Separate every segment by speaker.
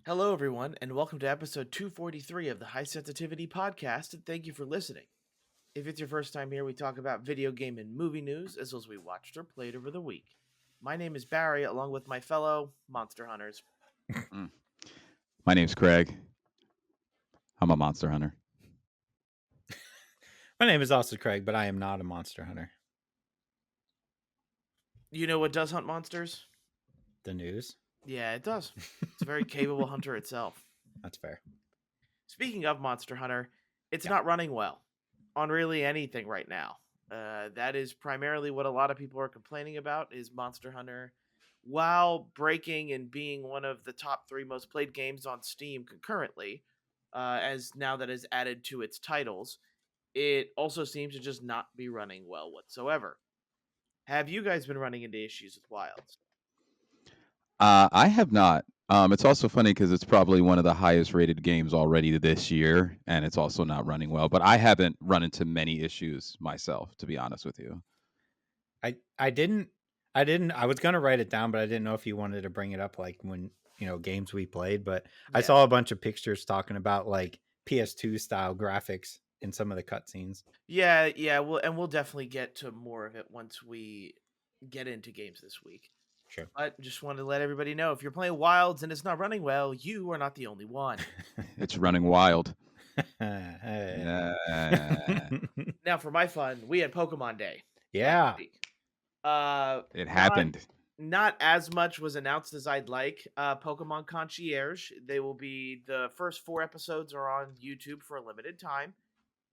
Speaker 1: Hello, everyone, and welcome to episode 243 of the High Sensitivity Podcast, and thank you for listening. If it's your first time here, we talk about video game and movie news, as well as we watched or played over the week. My name is Barry, along with my fellow Monster Hunters.
Speaker 2: My name's Craig. I'm a monster hunter.
Speaker 3: My name is also Craig, but I am not a monster hunter.
Speaker 1: You know what does hunt monsters?
Speaker 3: The news?
Speaker 1: Yeah, it does. It's a very capable hunter itself.
Speaker 3: That's fair.
Speaker 1: Speaking of Monster Hunter, it's
Speaker 3: Yeah.
Speaker 1: not running well on really anything right now. That is primarily what a lot of people are complaining about is Monster Hunter. While breaking and being one of the top 3 most played games on Steam concurrently, as now that is added to its titles, it also seems to just not be running well whatsoever. Have you guys been running into issues with Wilds?
Speaker 2: I have not. It's also funny because it's probably one of the highest rated games already this year, and it's also not running well. But I haven't run into many issues myself, to be honest with you.
Speaker 3: I didn't I was gonna write it down, but I didn't know if you wanted to bring it up like when games we played. But I saw a bunch of pictures talking about like PS2 style graphics in some of the cutscenes.
Speaker 1: Yeah, we'll definitely get to more of it once we get into games this week.
Speaker 3: Sure.
Speaker 1: But just wanted to let everybody know, if you're playing Wilds and it's not running well, you are not the only one.
Speaker 2: It's running wild.
Speaker 1: Now, for my fun, we had Pokemon Day.
Speaker 3: Yeah.
Speaker 1: last week.
Speaker 2: It happened.
Speaker 1: Not as much was announced as I'd like. Pokemon Concierge, they will be, the first 4 episodes are on YouTube for a limited time.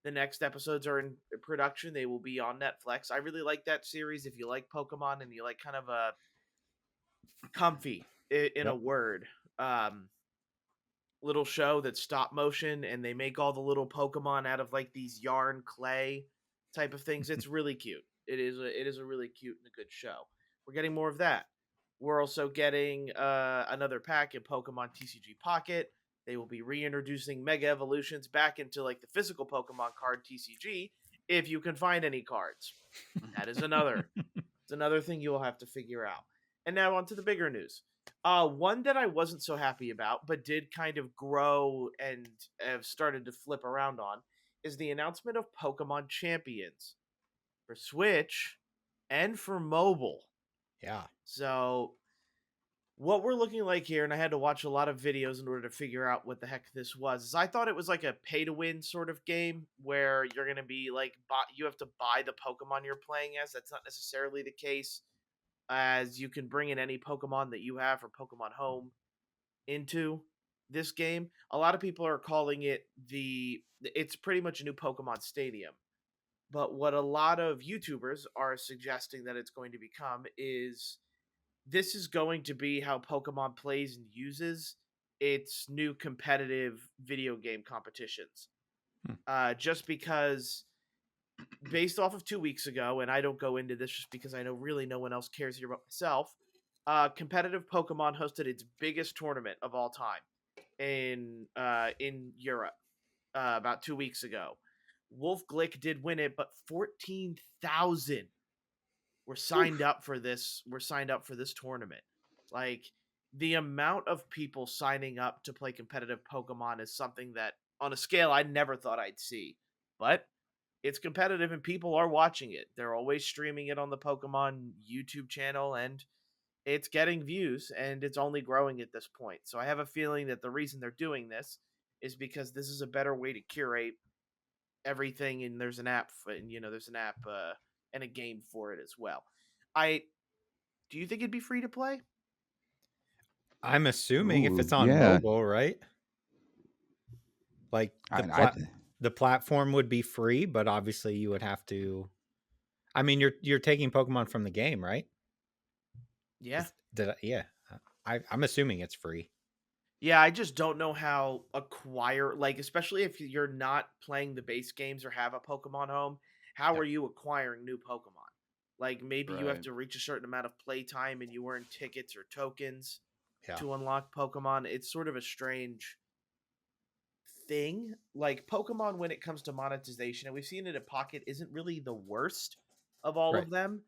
Speaker 1: The next episodes are in production. They will be on Netflix. I really like that series. If you like Pokemon and you like kind of a comfy, in a word, little show that's stop motion, and they make all the little Pokemon out of like these yarn clay type of things. It's really cute. It is a really cute and a good show. We're getting more of that. We're also getting another pack in Pokemon TCG Pocket. They will be reintroducing Mega Evolutions back into like the physical Pokemon card TCG if you can find any cards. That is it's another thing you will have to figure out. And now on to the bigger news. One that I wasn't so happy about, but did kind of grow and have started to flip around on, is the announcement of Pokemon Champions for Switch and for mobile.
Speaker 3: Yeah.
Speaker 1: So what we're looking like here, and I had to watch a lot of videos in order to figure out what the heck this was, is I thought it was like a pay to win sort of game where you're going to be like, you have to buy the Pokemon you're playing as. That's not necessarily the case, as you can bring in any Pokemon that you have for Pokemon Home into this game. A lot of people are calling it it's pretty much a new Pokemon Stadium. But what a lot of YouTubers are suggesting that it's going to become is, this is going to be how Pokemon plays and uses its new competitive video game competitions. Just because, based off of 2 weeks ago, and I don't go into this just because I know really no one else cares here but myself, competitive Pokemon hosted its biggest tournament of all time in Europe about 2 weeks ago. Wolf Glick did win it, but 14,000 were signed up for this. Were signed up for this tournament. Like, the amount of people signing up to play competitive Pokemon is something that, on a scale I never thought I'd see. But it's competitive and people are watching it. They're always streaming it on the Pokemon YouTube channel, and it's getting views, and it's only growing at this point. So I have a feeling that the reason they're doing this is because this is a better way to curate everything, and there's an app and a game for it as well. Do you think it'd be free to play?
Speaker 3: I'm assuming if it's on
Speaker 2: yeah.
Speaker 3: mobile, right? Like the platform would be free, but obviously you would have to. I mean, you're taking Pokemon from the game, right?
Speaker 1: Yeah.
Speaker 3: I'm assuming it's free.
Speaker 1: Yeah, I just don't know how especially if you're not playing the base games or have a Pokemon Home, how are you acquiring new Pokemon? Like, maybe you have to reach a certain amount of playtime and you earn tickets or tokens to unlock Pokemon. It's sort of a strange thing. Like, Pokemon, when it comes to monetization, and we've seen it at Pocket, isn't really the worst of all of them.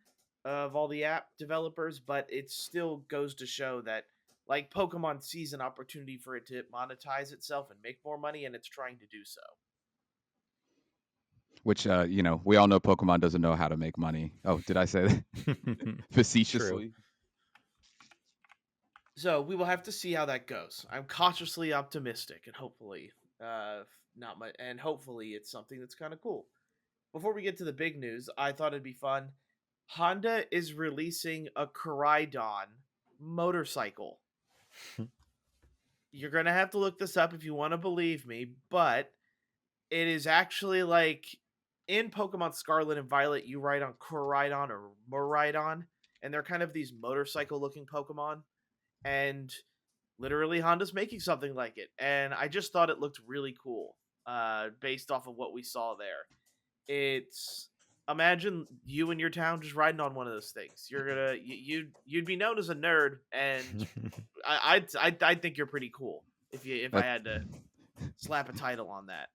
Speaker 1: of all the app developers, but it still goes to show that like Pokemon sees an opportunity for it to monetize itself and make more money, and it's trying to do so.
Speaker 2: Which we all know Pokemon doesn't know how to make money. Oh, did I say that facetiously?
Speaker 1: So we will have to see how that goes. I'm cautiously optimistic, and hopefully, not much. And hopefully, it's something that's kind of cool. Before we get to the big news, I thought it'd be fun. Honda is releasing a Koraidon motorcycle. You're gonna have to look this up if you want to believe me, but it is actually like in Pokemon Scarlet and Violet, you ride on Koraidon or Miraidon, and they're kind of these motorcycle-looking Pokemon. And literally, Honda's making something like it, and I just thought it looked really cool, based off of what we saw there. It's imagine you in your town just riding on one of those things. You'd be known as a nerd, and I think you're pretty cool if I had to slap a title on that.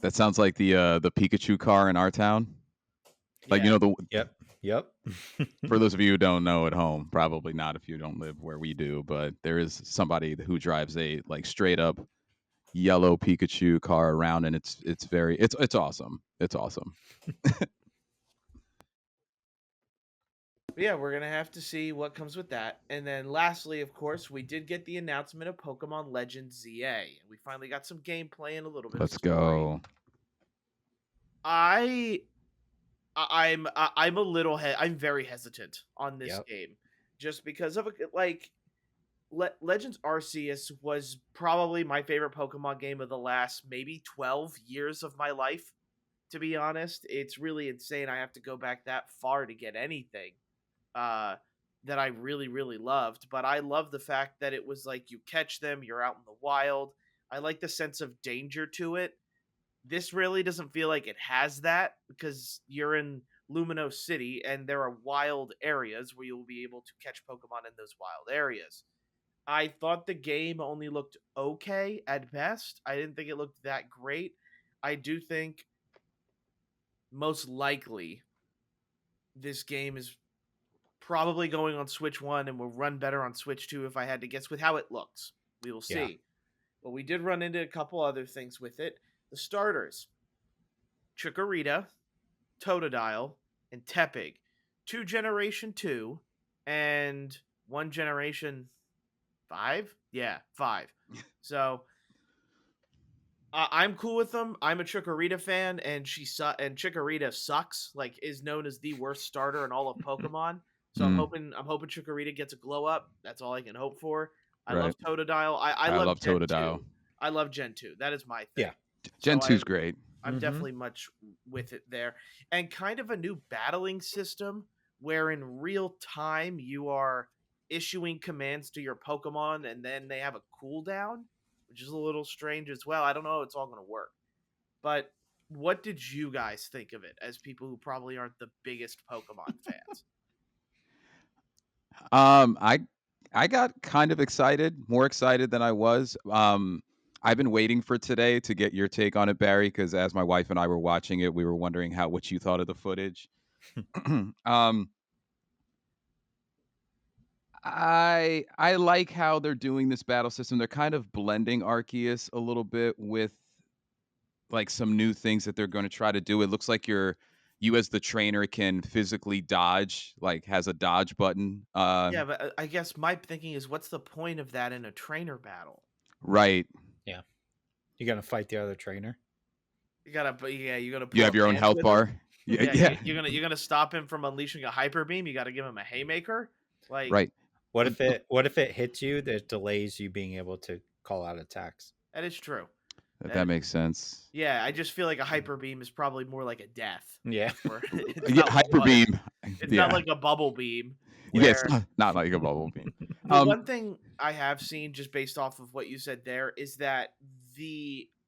Speaker 2: That sounds like the Pikachu car in our town. Like
Speaker 1: Yeah.
Speaker 3: Yep.
Speaker 2: For those of you who don't know at home, probably not if you don't live where we do, but there is somebody who drives a like straight up yellow Pikachu car around, and it's awesome. It's awesome.
Speaker 1: Yeah, we're gonna have to see what comes with that. And then lastly, of course, we did get the announcement of Pokemon Legends ZA. We finally got some gameplay and a little bit
Speaker 2: Let's
Speaker 1: of story.
Speaker 2: go.
Speaker 1: I'm a little I'm very hesitant on this game, just because of like Legends Arceus was probably my favorite Pokemon game of the last maybe 12 years of my life. To be honest, it's really insane. I have to go back that far to get anything that I really, really loved. But I love the fact that it was like you catch them, you're out in the wild. I like the sense of danger to it. This really doesn't feel like it has that because you're in Lumino City and there are wild areas where you'll be able to catch Pokemon in those wild areas. I thought the game only looked okay at best. I didn't think it looked that great. I do think most likely this game is probably going on Switch 1 and will run better on Switch 2 if I had to guess with how it looks. We will see. Yeah. But we did run into a couple other things with it. The starters, Chikorita, Totodile, and Tepig. 2 Generation 2 and 1 Generation 5? Yeah, 5. So I'm cool with them. I'm a Chikorita fan, and Chikorita sucks. Like, is known as the worst starter in all of Pokemon. So I'm hoping Chikorita gets a glow up. That's all I can hope for. I love Totodile. I love Gen
Speaker 2: Totodile.
Speaker 1: 2. I love Gen 2. That is my thing.
Speaker 3: Yeah.
Speaker 2: Gen 2's great.
Speaker 1: I'm definitely much with it there. And kind of a new battling system where in real time you are issuing commands to your Pokemon and then they have a cooldown, which is a little strange as well. I don't know how it's all going to work. But what did you guys think of it as people who probably aren't the biggest Pokemon fans?
Speaker 2: I got kind of excited, more excited than I was. I've been waiting for today to get your take on it, Barry, because as my wife and I were watching it, we were wondering what you thought of the footage. I like how they're doing this battle system. They're kind of blending Arceus a little bit with like some new things that they're going to try to do. It looks like you as the trainer can physically dodge, like has a dodge button.
Speaker 1: Yeah, but I guess my thinking is, what's the point of that in a trainer battle?
Speaker 2: Right.
Speaker 3: Yeah. You're going to fight the other trainer?
Speaker 1: You gotta pull
Speaker 2: you have your own health bar.
Speaker 1: Yeah. You're gonna stop him from unleashing a hyper beam. You got to give him a haymaker. Like,
Speaker 2: right.
Speaker 3: What if it hits you that delays you being able to call out attacks?
Speaker 1: That is true.
Speaker 2: That makes sense.
Speaker 1: Yeah, I just feel like a hyper beam is probably more like a death.
Speaker 3: Yeah.
Speaker 2: Hyper beam.
Speaker 1: It's not like a bubble beam.
Speaker 2: Yeah, it's not like a bubble beam.
Speaker 1: One thing I have seen, just based off of what you said there, is that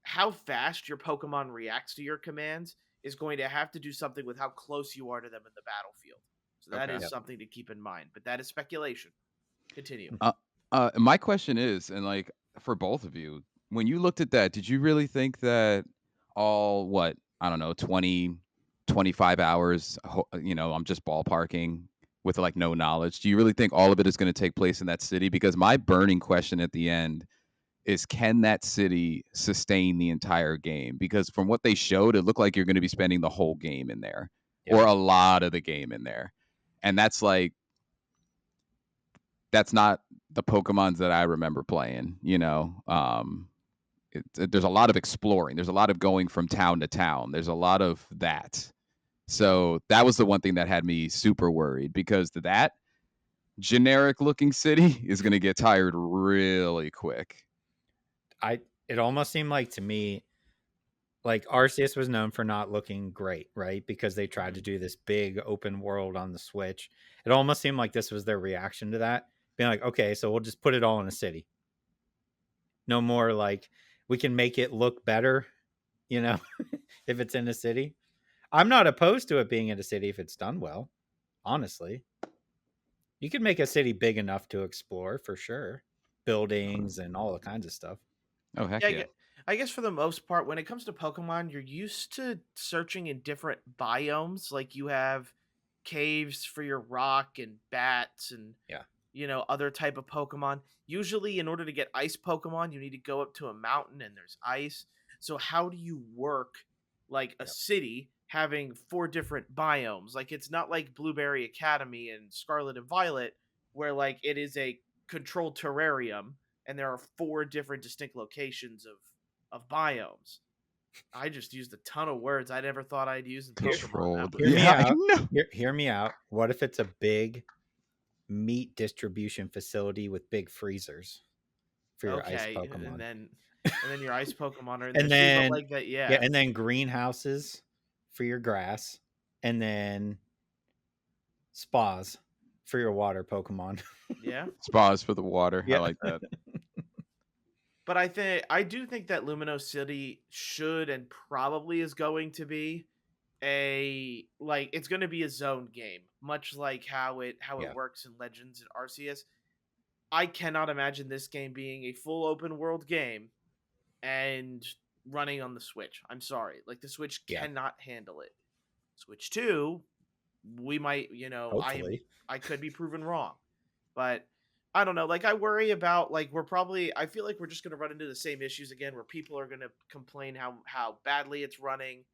Speaker 1: how fast your Pokemon reacts to your commands is going to have to do something with how close you are to them in the battlefield. So that is something to keep in mind. But that is speculation. Continue.
Speaker 2: My question is, and like for both of you, when you looked at that, did you really think that all, I don't know, 20, 25 hours, I'm just ballparking, with like no knowledge? Do you really think all of it is going to take place in that city? Because my burning question at the end is, can that city sustain the entire game? Because from what they showed, it looked like you're going to be spending the whole game in there,
Speaker 3: Yeah.
Speaker 2: or a lot of the game in there. And that's like, that's not the Pokemons that I remember playing, you know. There's a lot of exploring. There's a lot of going from town to town. There's a lot of that. So that was the one thing that had me super worried, because that generic looking city is going to get tired really quick.
Speaker 3: It almost seemed like to me, like Arceus was known for not looking great, right? Because they tried to do this big open world on the Switch. It almost seemed like this was their reaction to that, being like, okay, so we'll just put it all in a city. No more like, we can make it look better, you know, if it's in a city. I'm not opposed to it being in a city if it's done well, honestly. You can make a city big enough to explore for sure. Buildings and all kinds of stuff.
Speaker 2: Oh, heck
Speaker 1: Yeah,
Speaker 2: yeah.
Speaker 1: I guess for the most part, when it comes to Pokemon, you're used to searching in different biomes. Like you have caves for your rock and bats and
Speaker 3: Yeah.
Speaker 1: other type of Pokemon. Usually, in order to get ice Pokemon, you need to go up to a mountain and there's ice. So how do you work like a
Speaker 3: Yep.
Speaker 1: city having 4 different biomes? Like it's not like Blueberry Academy and Scarlet and Violet, where like it is a controlled terrarium and there are 4 different distinct locations of biomes. I just used a ton of words I never thought I'd use in Pokemon.
Speaker 2: Controlled.
Speaker 3: Hear me
Speaker 2: Yeah, I
Speaker 3: out.
Speaker 2: know.
Speaker 3: Hear me out. What if it's a big meat distribution facility with big freezers for your ice
Speaker 1: Okay,
Speaker 3: Pokemon?
Speaker 1: and then your ice Pokemon are in there
Speaker 3: And
Speaker 1: too, but
Speaker 3: then
Speaker 1: like that,
Speaker 3: yeah, and then greenhouses for your grass, and then spas for your water Pokemon.
Speaker 1: yeah.
Speaker 2: Spas for the water. I
Speaker 3: Yeah.
Speaker 2: like that.
Speaker 1: But I do think that Lumino City should and probably is going to be it's going to be a zone game, much like how it
Speaker 3: Yeah.
Speaker 1: works in Legends and Arceus. I cannot imagine this game being a full open world game and running on the Switch. I'm sorry. Like the Switch
Speaker 3: Yeah.
Speaker 1: cannot handle it. Switch 2, we might,
Speaker 3: Hopefully.
Speaker 1: I could be proven wrong. But I don't know. Like I worry about like I feel like we're just going to run into the same issues again where people are going to complain how badly it's running,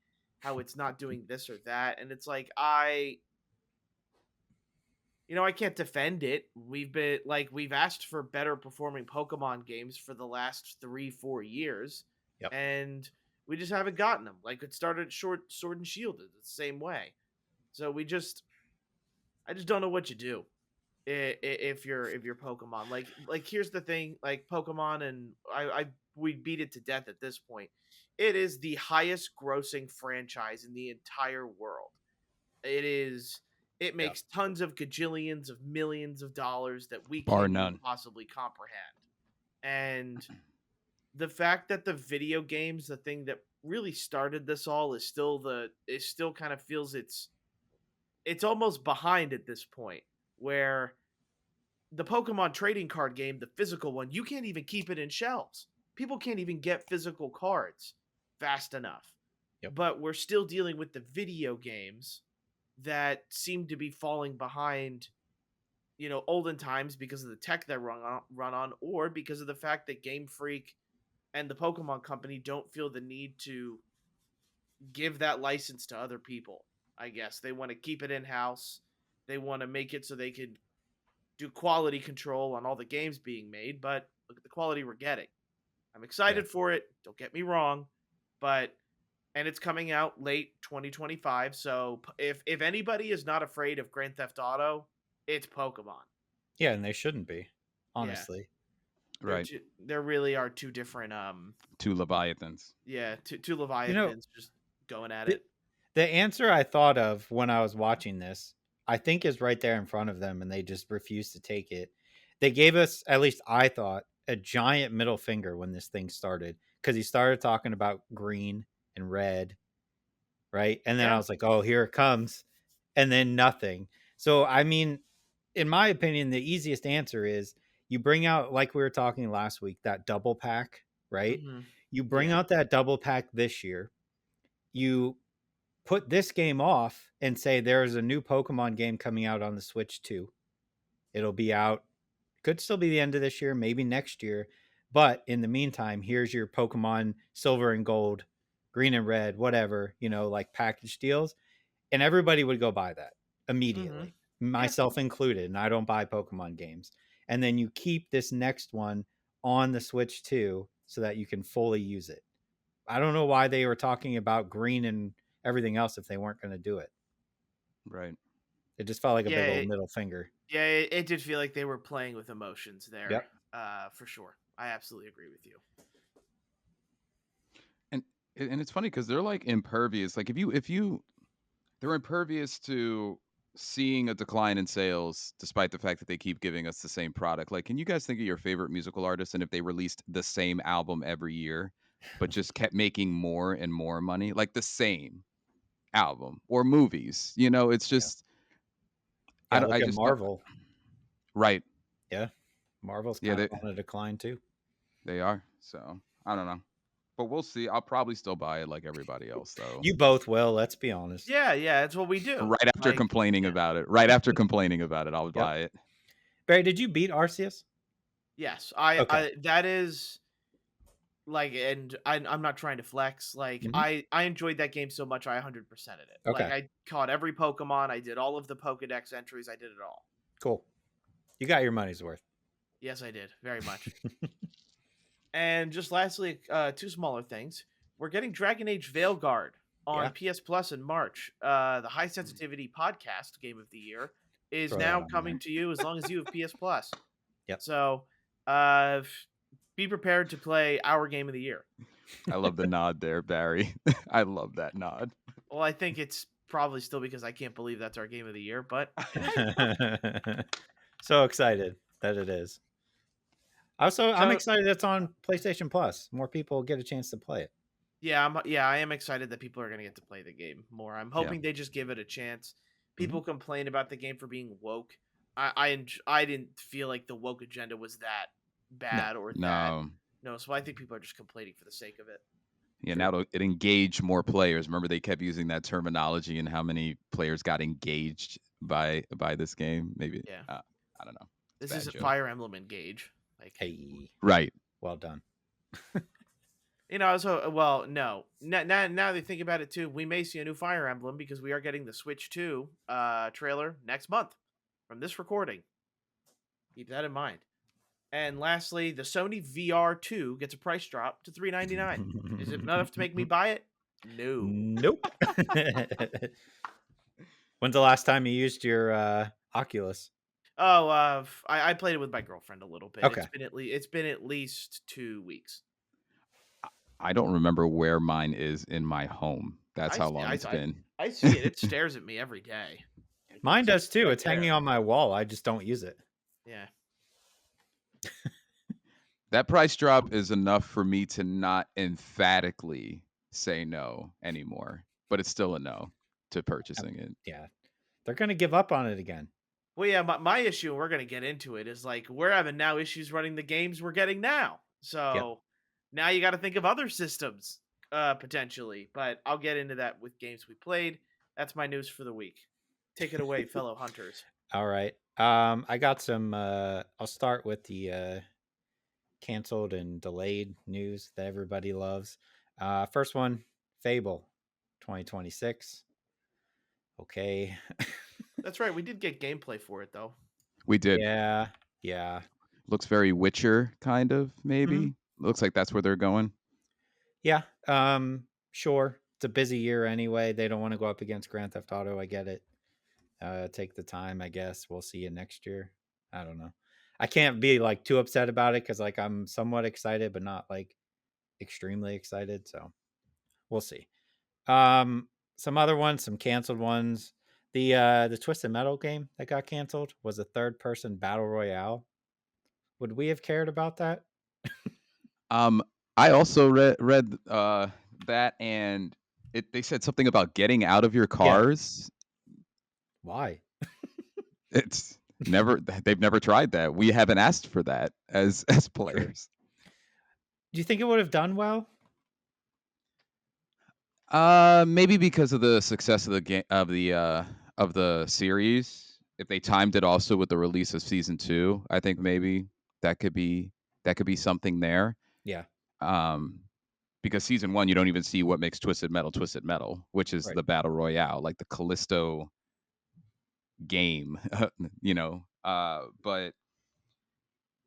Speaker 1: how it's not doing this or that, and it's like I can't defend it. We've asked for better performing Pokemon games for the last 3-4 years.
Speaker 3: Yep.
Speaker 1: And we just haven't gotten them. Like it started Sword and Shield the same way. So I just don't know what you do if you're Pokemon. Like here's the thing, like Pokemon, and we beat it to death at this point. It is the highest grossing franchise in the entire world. It makes tons of gajillions of millions of dollars that we
Speaker 2: Bar
Speaker 1: can't
Speaker 2: none.
Speaker 1: even possibly comprehend. And the fact that the video games, the thing that really started this all, is still kind of feels it's almost behind at this point, where the Pokemon trading card game, the physical one, you can't even keep it in shelves. People can't even get physical cards fast enough.
Speaker 3: Yep.
Speaker 1: But we're still dealing with the video games that seem to be falling behind, olden times because of the tech they run on, or because of the fact that Game Freak and the Pokemon Company don't feel the need to give that license to other people. I guess they want to keep it in-house. They want to make it so they could do quality control on all the games being made, but look at the quality we're getting. I'm excited for it, don't get me wrong, and it's coming out late 2025, so if anybody is not afraid of Grand Theft Auto, it's Pokemon.
Speaker 3: Yeah, and they shouldn't be, honestly.
Speaker 1: Yeah.
Speaker 2: Right.
Speaker 1: There really are two different
Speaker 2: two Leviathans.
Speaker 1: Yeah, two Leviathans just going at it.
Speaker 3: The answer I thought of when I was watching this, I think, is right there in front of them, and they just refuse to take it. They gave us, at least I thought, a giant middle finger when this thing started, because he started talking about green and red, right? And then I was like, oh, here it comes. And then nothing. So, I mean, in my opinion, the easiest answer is you bring out, like we were talking last week, that double pack, right?
Speaker 1: Mm-hmm.
Speaker 3: You bring out that double pack this year. You put this game off and say there's a new Pokemon game coming out on the Switch too. It'll be out. Could still be the end of this year, maybe next year. But in the meantime, here's your Pokemon Silver and Gold, Green and Red, whatever, like package deals. And everybody would go buy that immediately, myself included. And I don't buy Pokemon games. And then you keep this next one on the Switch too, so that you can fully use it. I don't know why they were talking about green and everything else if they weren't going to do it.
Speaker 2: Right.
Speaker 3: It just felt like a big
Speaker 1: Yeah,
Speaker 3: old middle finger.
Speaker 1: Yeah, it did feel like they were playing with emotions there.
Speaker 3: Yep.
Speaker 1: For sure. I absolutely agree with you.
Speaker 2: And it's funny because they're like impervious. Like if you they're impervious to seeing a decline in sales despite the fact that they keep giving us the same product. Like, can you guys think of your favorite musical artist and if they released the same album every year but just kept making more and more money, like the same album, or movies? It's just
Speaker 3: Yeah,
Speaker 2: I
Speaker 3: look at
Speaker 2: just
Speaker 3: Marvel.
Speaker 2: Right.
Speaker 3: Yeah. Marvel's
Speaker 2: Yeah,
Speaker 3: kind of on a decline too.
Speaker 2: they are. So I don't know. But we'll see. I'll probably still buy it like everybody else, though.
Speaker 3: You both will, let's be honest.
Speaker 1: Yeah, that's what we do.
Speaker 2: Right after complaining about it. Right after complaining about it, I'll buy it.
Speaker 3: Barry, did you beat Arceus?
Speaker 1: Yes. I that is like, and I'm not trying to flex. Like, I enjoyed that game so much I 100%ed it.
Speaker 3: Okay.
Speaker 1: Like, I caught every Pokemon, I did all of the Pokedex entries, I did it all.
Speaker 3: Cool. You got your money's worth.
Speaker 1: Yes, I did. Very much. And just lastly, two smaller things. We're getting Dragon Age Veilguard on PS Plus in March. The High Sensitivity Podcast Game of the Year is now coming to you as long as you have PS Plus.
Speaker 3: Yep.
Speaker 1: So be prepared to play our Game of the Year.
Speaker 2: I love the nod there, Barry. I love that nod.
Speaker 1: Well, I think it's probably still because I can't believe that's our Game of the Year, but
Speaker 3: so excited that it is. I'm excited it's on PlayStation Plus. More people get a chance to play it.
Speaker 1: Yeah, I am excited that people are going to get to play the game more. I'm hoping they just give it a chance. People complain about the game for being woke. I didn't feel like the woke agenda was that bad No, so I think people are just complaining for the sake of it.
Speaker 2: Yeah, now it engaged more players. Remember, they kept using that terminology and how many players got engaged by this game. Maybe, I don't know.
Speaker 1: This isn't Fire Emblem Engage. Like,
Speaker 3: hey,
Speaker 2: right.
Speaker 3: Well done.
Speaker 1: So well, no. Now they think about it too. We may see a new Fire Emblem because we are getting the Switch 2 trailer next month from this recording. Keep that in mind. And lastly, the Sony VR 2 gets a price drop to $399. Is it enough to make me buy it? No.
Speaker 3: Nope. When's the last time you used your Oculus?
Speaker 1: Oh, I played it with my girlfriend a little bit.
Speaker 3: Okay.
Speaker 1: It's been at least 2 weeks.
Speaker 2: I don't remember where mine is in my home. That's how long it's been.
Speaker 1: I see it. It stares at me every day.
Speaker 3: Mine does too. It's hanging on my wall. I just don't use it.
Speaker 1: Yeah.
Speaker 2: That price drop is enough for me to not emphatically say no anymore, but it's still a no to purchasing it.
Speaker 3: Yeah. They're going to give up on it again.
Speaker 1: Well, yeah, my issue, and we're going to get into it, is like we're having now issues running the games we're getting now. So now you got to think of other systems potentially, but I'll get into that with games we played. That's my news for the week. Take it away, fellow hunters.
Speaker 3: All right. I got some, I'll start with the canceled and delayed news that everybody loves. First one, Fable 2026. Okay.
Speaker 1: That's right. We did get gameplay for it, though.
Speaker 2: We did.
Speaker 3: Yeah.
Speaker 2: Looks very Witcher, kind of, maybe. Looks like that's where they're going.
Speaker 3: Yeah. Sure. It's a busy year anyway. They don't want to go up against Grand Theft Auto. I get it. Take the time, I guess. We'll see you next year. I don't know. I can't be like too upset about it because like I'm somewhat excited, but not like extremely excited. So we'll see. Some other ones, some canceled ones. The Twisted Metal game that got canceled was a third-person battle royale. Would we have cared about that?
Speaker 2: I also read that, and they said something about getting out of your cars.
Speaker 3: Yeah. Why?
Speaker 2: They've never tried that. We haven't asked for that as players.
Speaker 3: Do you think it would have done well?
Speaker 2: Maybe because of the success of the game of the series. If they timed it also with the release of season 2, I think maybe that could be that could be something there.
Speaker 3: Yeah.
Speaker 2: Um, because season 1 you don't even see what makes Twisted Metal, which is
Speaker 3: Right.
Speaker 2: the battle royale, like the Callisto game, you know. But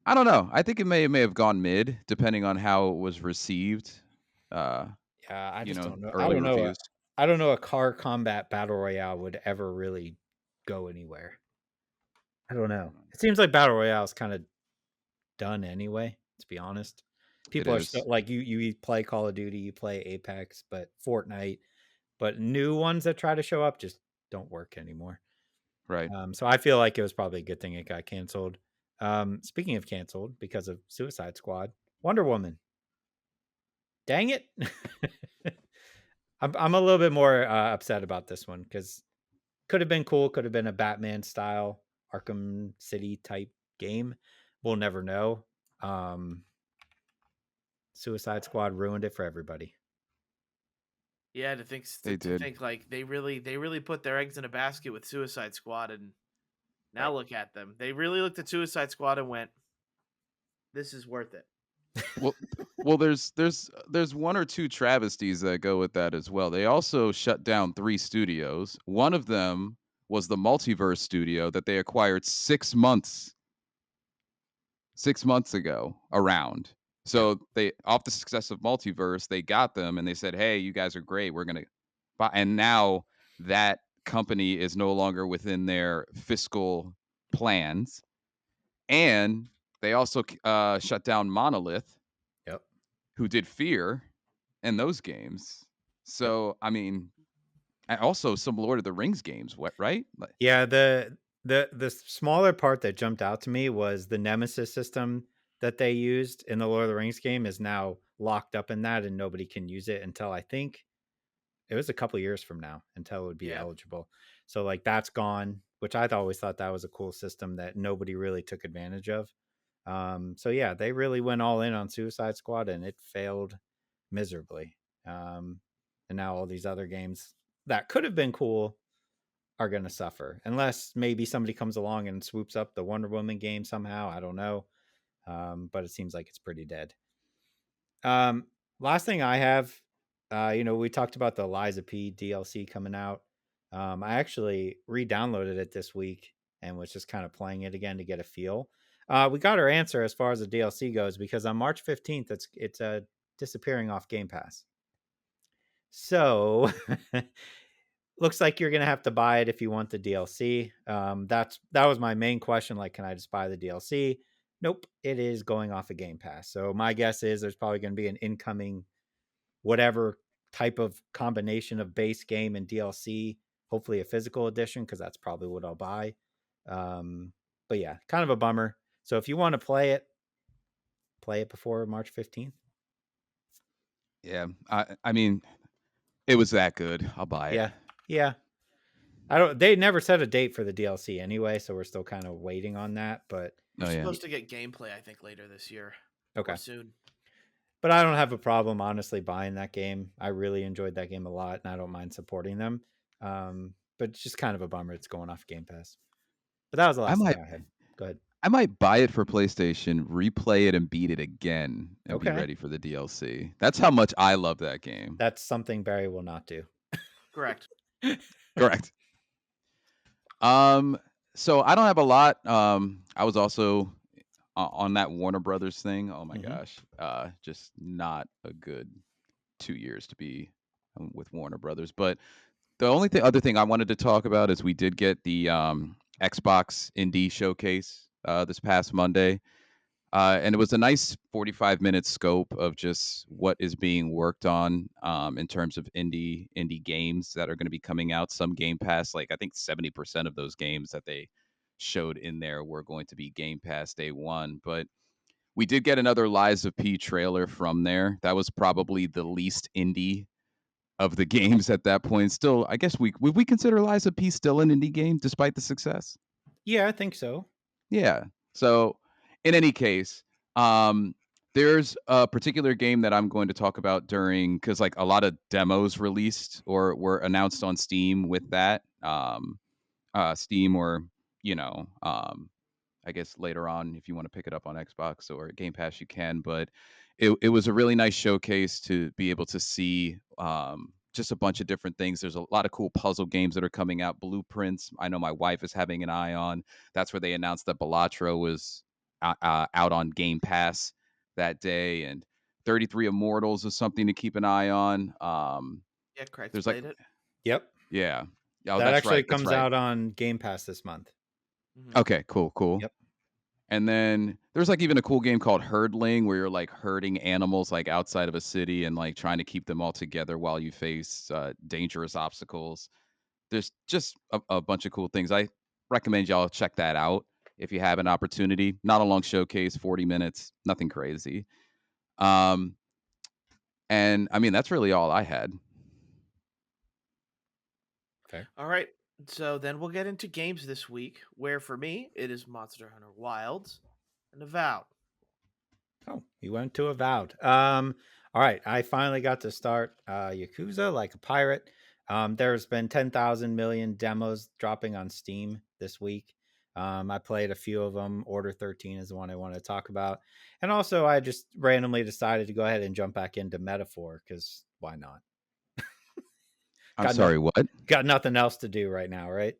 Speaker 2: I don't know. I think it may have gone mid depending on how it was received. Uh,
Speaker 3: Yeah, I just don't know. I
Speaker 2: early
Speaker 3: don't know.
Speaker 2: reviews.
Speaker 3: I don't know a car combat battle royale would ever really go anywhere. I don't know. It seems like battle royale is kind of done anyway. To be honest,
Speaker 2: It
Speaker 3: people are still
Speaker 2: is
Speaker 3: like you play Call of Duty, you play Apex, but Fortnite, but new ones that try to show up just don't work anymore.
Speaker 2: right.
Speaker 3: So I feel like it was probably a good thing it got canceled. Speaking of canceled because of Suicide Squad, Wonder Woman. Dang it. I'm a little bit more upset about this one because could have been cool. Could have been a Batman style Arkham City type game. We'll never know. Suicide Squad ruined it for everybody.
Speaker 1: Yeah,
Speaker 2: They
Speaker 1: to
Speaker 2: did.
Speaker 1: think like they really put their eggs in a basket with Suicide Squad, and now
Speaker 3: Right.
Speaker 1: look at them. They really looked at Suicide Squad and went, "This is worth it."
Speaker 2: Well, there's one or two travesties that go with that as well. They also shut down 3 studios. One of them was the Multiverse studio that they acquired 6 months ago around.
Speaker 3: Yep.
Speaker 2: So they off the success of Multiverse, they got them and they said, "Hey, you guys are great. We're going to buy." And now that company is no longer within their fiscal plans. And they also shut down Monolith,
Speaker 3: Yep.
Speaker 2: who did Fear in those games.
Speaker 3: Yep.
Speaker 2: So, I mean, and also some Lord of the Rings games, what, right?
Speaker 3: Yeah, the smaller part that jumped out to me was the Nemesis system that they used in the Lord of the Rings game is now locked up in that, and nobody can use it until I think it was a couple years from now until it would be
Speaker 1: Yeah.
Speaker 3: eligible. So like that's gone, which I always thought that was a cool system that nobody really took advantage of. So yeah, they really went all in on Suicide Squad and it failed miserably. And now all these other games that could have been cool are going to suffer unless maybe somebody comes along and swoops up the Wonder Woman game somehow. I don't know. But it seems like it's pretty dead. Last thing I have, we talked about the Liza P DLC coming out. I actually re-downloaded it this week and was just kind of playing it again to get a feel. We got our answer as far as the DLC goes because on March 15th, it's disappearing off Game Pass. So looks like you're gonna have to buy it if you want the DLC. That was my main question. Like, can I just buy the DLC? Nope, it is going off a Game Pass. So my guess is there's probably going to be an incoming whatever type of combination of base game and DLC. Hopefully a physical edition because that's probably what I'll buy. But yeah, kind of a bummer. So if you want to play it before March 15th.
Speaker 2: Yeah. I mean, it was that good. I'll buy it.
Speaker 3: Yeah. They never set a date for the DLC anyway, so we're still kind of waiting on that. But
Speaker 1: We're supposed to get gameplay, I think, later this year.
Speaker 3: Okay.
Speaker 1: Or soon.
Speaker 3: But I don't have a problem, honestly, buying that game. I really enjoyed that game a lot, and I don't mind supporting them. But it's just kind of a bummer it's going off Game Pass. But that was the last thing I had. Go ahead.
Speaker 2: I might buy it for PlayStation, replay it, and beat it again, and be
Speaker 3: Okay.
Speaker 2: ready for the DLC. That's how much I love that game.
Speaker 3: That's something Barry will not do.
Speaker 1: Correct.
Speaker 2: Correct. So I don't have a lot. I was also on that Warner Brothers thing. Oh my gosh. Just not a good 2 years to be with Warner Brothers. But the only other thing I wanted to talk about is we did get the Xbox Indie Showcase this past Monday. And it was a nice 45-minute scope of just what is being worked on in terms of indie games that are going to be coming out. Some Game Pass, like I think 70% of those games that they showed in there were going to be Game Pass day one. But we did get another Liza P trailer from there. That was probably the least indie of the games at that point. Still, I guess would we consider Liza P still an indie game despite the success?
Speaker 3: Yeah, I think so.
Speaker 2: Yeah. So in any case, There's a particular game that I'm going to talk about during because like a lot of demos released or were announced on Steam with that. Steam or you know, I guess later on if you want to pick it up on Xbox or Game Pass you can. But it was a really nice showcase to be able to see just a bunch of different things. There's a lot of cool puzzle games that are coming out. Blueprints. I know my wife is having an eye on. That's where they announced that Balatro was out on Game Pass that day, and 33 Immortals is something to keep an eye on.
Speaker 1: Yeah, Craig's
Speaker 2: There's like,
Speaker 1: played it.
Speaker 3: Yep.
Speaker 2: yeah. Oh,
Speaker 3: That
Speaker 2: that's
Speaker 3: actually
Speaker 2: right. That's
Speaker 3: comes
Speaker 2: right.
Speaker 3: out on Game Pass this month.
Speaker 2: Okay, cool.
Speaker 3: Yep.
Speaker 2: And then there's like even a cool game called Herdling where you're like herding animals like outside of a city and like trying to keep them all together while you face dangerous obstacles. There's just a bunch of cool things. I recommend y'all check that out if you have an opportunity. Not a long showcase, 40 minutes, nothing crazy. And I mean, that's really all I had.
Speaker 3: Fair.
Speaker 1: All right. So then we'll get into games this week, where for me it is Monster Hunter Wilds and Avowed.
Speaker 3: Oh, you went to Avowed. All right. I finally got to start Yakuza Like a Pirate. There's been 10,000 million demos dropping on Steam this week. I played a few of them. Order 13 is the one I want to talk about. And also, I just randomly decided to go ahead and jump back into Metaphor because why not?
Speaker 2: I'm sorry, what?
Speaker 3: Got nothing else to do right now, right?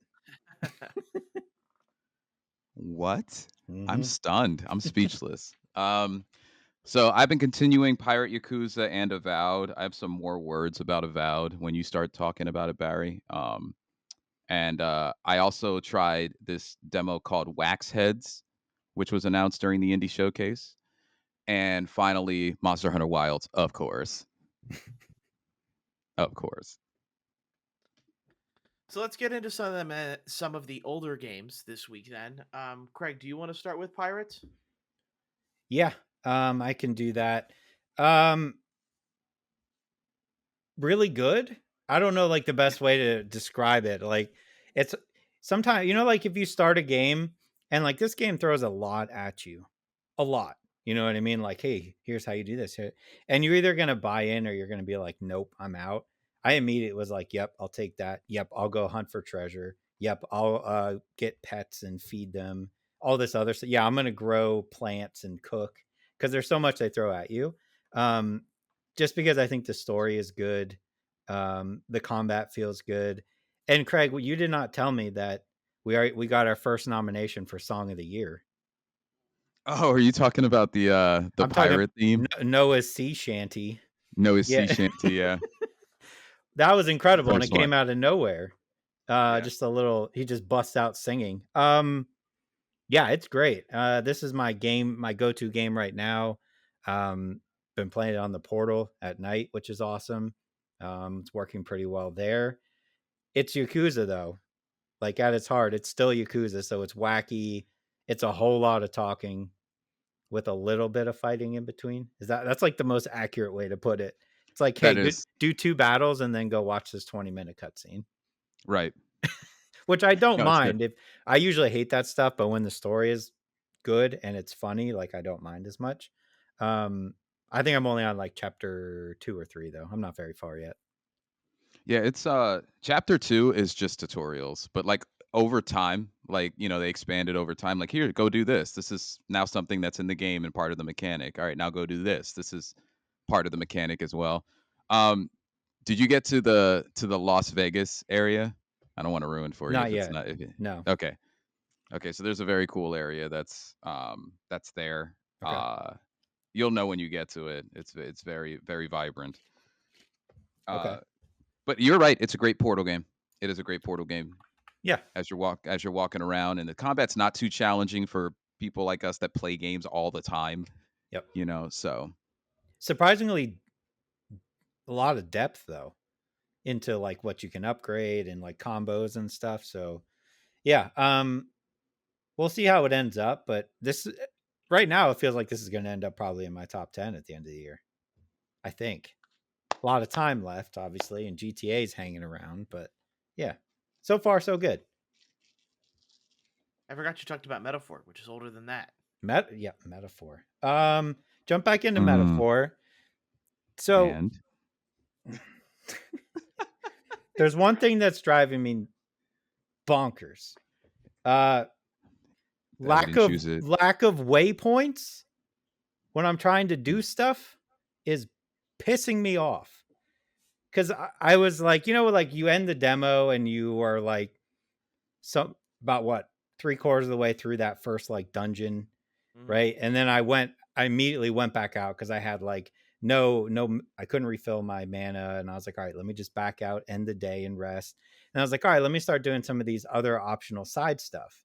Speaker 2: What?
Speaker 3: Mm-hmm.
Speaker 2: I'm stunned. I'm speechless. So I've been continuing Pirate Yakuza and Avowed. I have some more words about Avowed when you start talking about it, Barry. And I also tried this demo called Wax Heads, which was announced during the Indie Showcase. And finally, Monster Hunter Wilds, of course. Of course.
Speaker 1: So let's get into some of the older games this week. Then, Craig, do you want to start with Pirates?
Speaker 3: Yeah, I can do that. Really good. I don't know like the best way to describe it. Like it's sometimes like if you start a game and like this game throws a lot at you. A lot. You know what I mean? Like, hey, here's how you do this. And you're either gonna buy in or you're gonna be like, nope, I'm out. I immediately was like, yep, I'll take that. Yep, I'll go hunt for treasure. Yep, I'll get pets and feed them. All this other stuff. Yeah, I'm gonna grow plants and cook because there's so much they throw at you. Um, just because I think the story is good. The combat feels good. And Craig, you did not tell me that we got our first nomination for Song of the Year.
Speaker 2: Oh, are you talking about the
Speaker 3: I'm
Speaker 2: pirate theme?
Speaker 3: Noah's Sea Shanty.
Speaker 2: Noah's Sea
Speaker 3: Yeah.
Speaker 2: Shanty, yeah.
Speaker 3: That was incredible, and it
Speaker 2: First one.
Speaker 3: came out of nowhere.
Speaker 2: Yeah.
Speaker 3: Just a little. He just busts out singing. Yeah, it's great. This is my go-to game right now. Been playing it on the Portal at night, which is awesome. It's working pretty well there. It's Yakuza though. Like at its heart, it's still Yakuza, so it's wacky. It's a whole lot of talking with a little bit of fighting in between. That's like the most accurate way to put it. It's like, hey,
Speaker 2: That is
Speaker 3: do 2 battles and then go watch this 20-minute cutscene.
Speaker 2: right.
Speaker 3: Which I don't
Speaker 2: No, it's good.
Speaker 3: mind. If I usually hate that stuff, but when the story is good and it's funny, like I don't mind as much. I think I'm only on like chapter 2 or 3 though. I'm not very far yet.
Speaker 2: Yeah, it's chapter 2 is just tutorials, but like over time, like they expanded over time. Like here, go do this. This is now something that's in the game and part of the mechanic. All right, now go do this. This is part of the mechanic as well. Um, did you get to the Las Vegas area? I don't want to ruin for you
Speaker 3: Not
Speaker 2: if it's
Speaker 3: yet.
Speaker 2: not.
Speaker 3: No.
Speaker 2: Okay. Okay, so there's a very cool area that's there.
Speaker 3: Okay.
Speaker 2: You'll know when you get to it. It's very very vibrant.
Speaker 3: Okay.
Speaker 2: But you're right. It's a great Portal game. It is a great Portal game.
Speaker 3: Yeah.
Speaker 2: As you're walking around, and the combat's not too challenging for people like us that play games all the time.
Speaker 3: Yep.
Speaker 2: So
Speaker 3: surprisingly a lot of depth though into like what you can upgrade and like combos and stuff. So yeah, we'll see how it ends up, but this right now it feels like this is going to end up probably in my top 10 at the end of the year. I think a lot of time left, obviously, and GTA's hanging around, but yeah, so far so good.
Speaker 1: I forgot you talked about Metaphor, which is older than that.
Speaker 3: Metaphor. jump back into
Speaker 2: Mm,
Speaker 3: Metaphor. So
Speaker 2: and
Speaker 3: there's one thing that's driving me bonkers. Uh,
Speaker 2: that we didn't choose it.
Speaker 3: lack of waypoints when I'm trying to do stuff is pissing me off. Because I was like, like you end the demo and you are like about what 3/4 of the way through that first like dungeon,
Speaker 1: Mhm.
Speaker 3: right? And then I immediately went back out because I had like no, I couldn't refill my mana, and I was like, all right, let me just back out, end the day, and rest. And I was like, all right, let me start doing some of these other optional side stuff.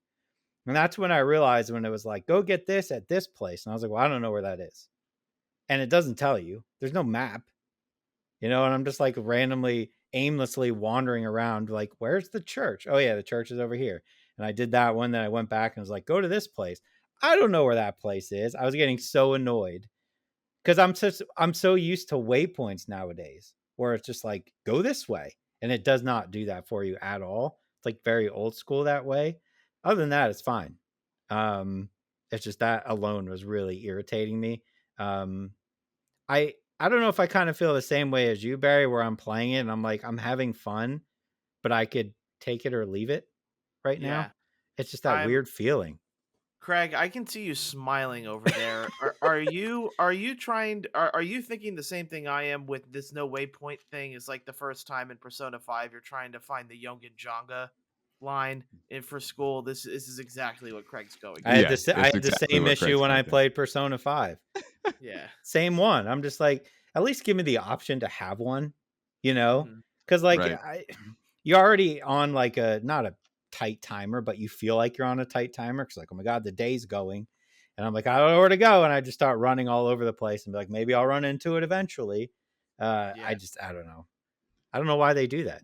Speaker 3: And that's when I realized when it was like, go get this at this place, and I was like, well, I don't know where that is, and it doesn't tell you. There's no map. And I'm just like randomly, aimlessly wandering around, like, where's the church? Oh, yeah, the church is over here. And I did that one. Then I went back and was like, go to this place. I don't know where that place is. I was getting so annoyed because I'm so used to waypoints nowadays where it's just like, go this way. And it does not do that for you at all. It's like very old school that way. Other than that, it's fine. It's just that alone was really irritating me. I don't know if I kind of feel the same way as you, Barry, where I'm playing it and I'm like, I'm having fun, but I could take it or leave it right now.
Speaker 1: Yeah.
Speaker 3: It's just that
Speaker 1: I'm
Speaker 3: weird feeling.
Speaker 1: Craig, I can see you smiling over there. Are you trying to, are you thinking the same thing I am with this no waypoint thing? Is like the first time in Persona 5 you're trying to find the Yongen Jonga line in for school. This is exactly what Craig's going
Speaker 3: I had
Speaker 1: through.
Speaker 2: Yeah,
Speaker 3: the I
Speaker 2: it's
Speaker 3: had the
Speaker 2: exactly
Speaker 3: same
Speaker 2: what
Speaker 3: issue
Speaker 2: Craig's
Speaker 3: when I
Speaker 2: going through.
Speaker 3: played Persona 5.
Speaker 1: Yeah.
Speaker 3: Same one. I'm just like, at least give me the option to have one,
Speaker 1: Mhm.
Speaker 3: because like
Speaker 2: Right.
Speaker 3: you're already on like a not a tight timer, but you feel like you're on a tight timer because like, oh my god, the day's going, and I'm like, I don't know where to go, and I just start running all over the place and be like, maybe I'll run into it eventually.
Speaker 1: Yeah.
Speaker 3: I don't know. I don't know why they do that.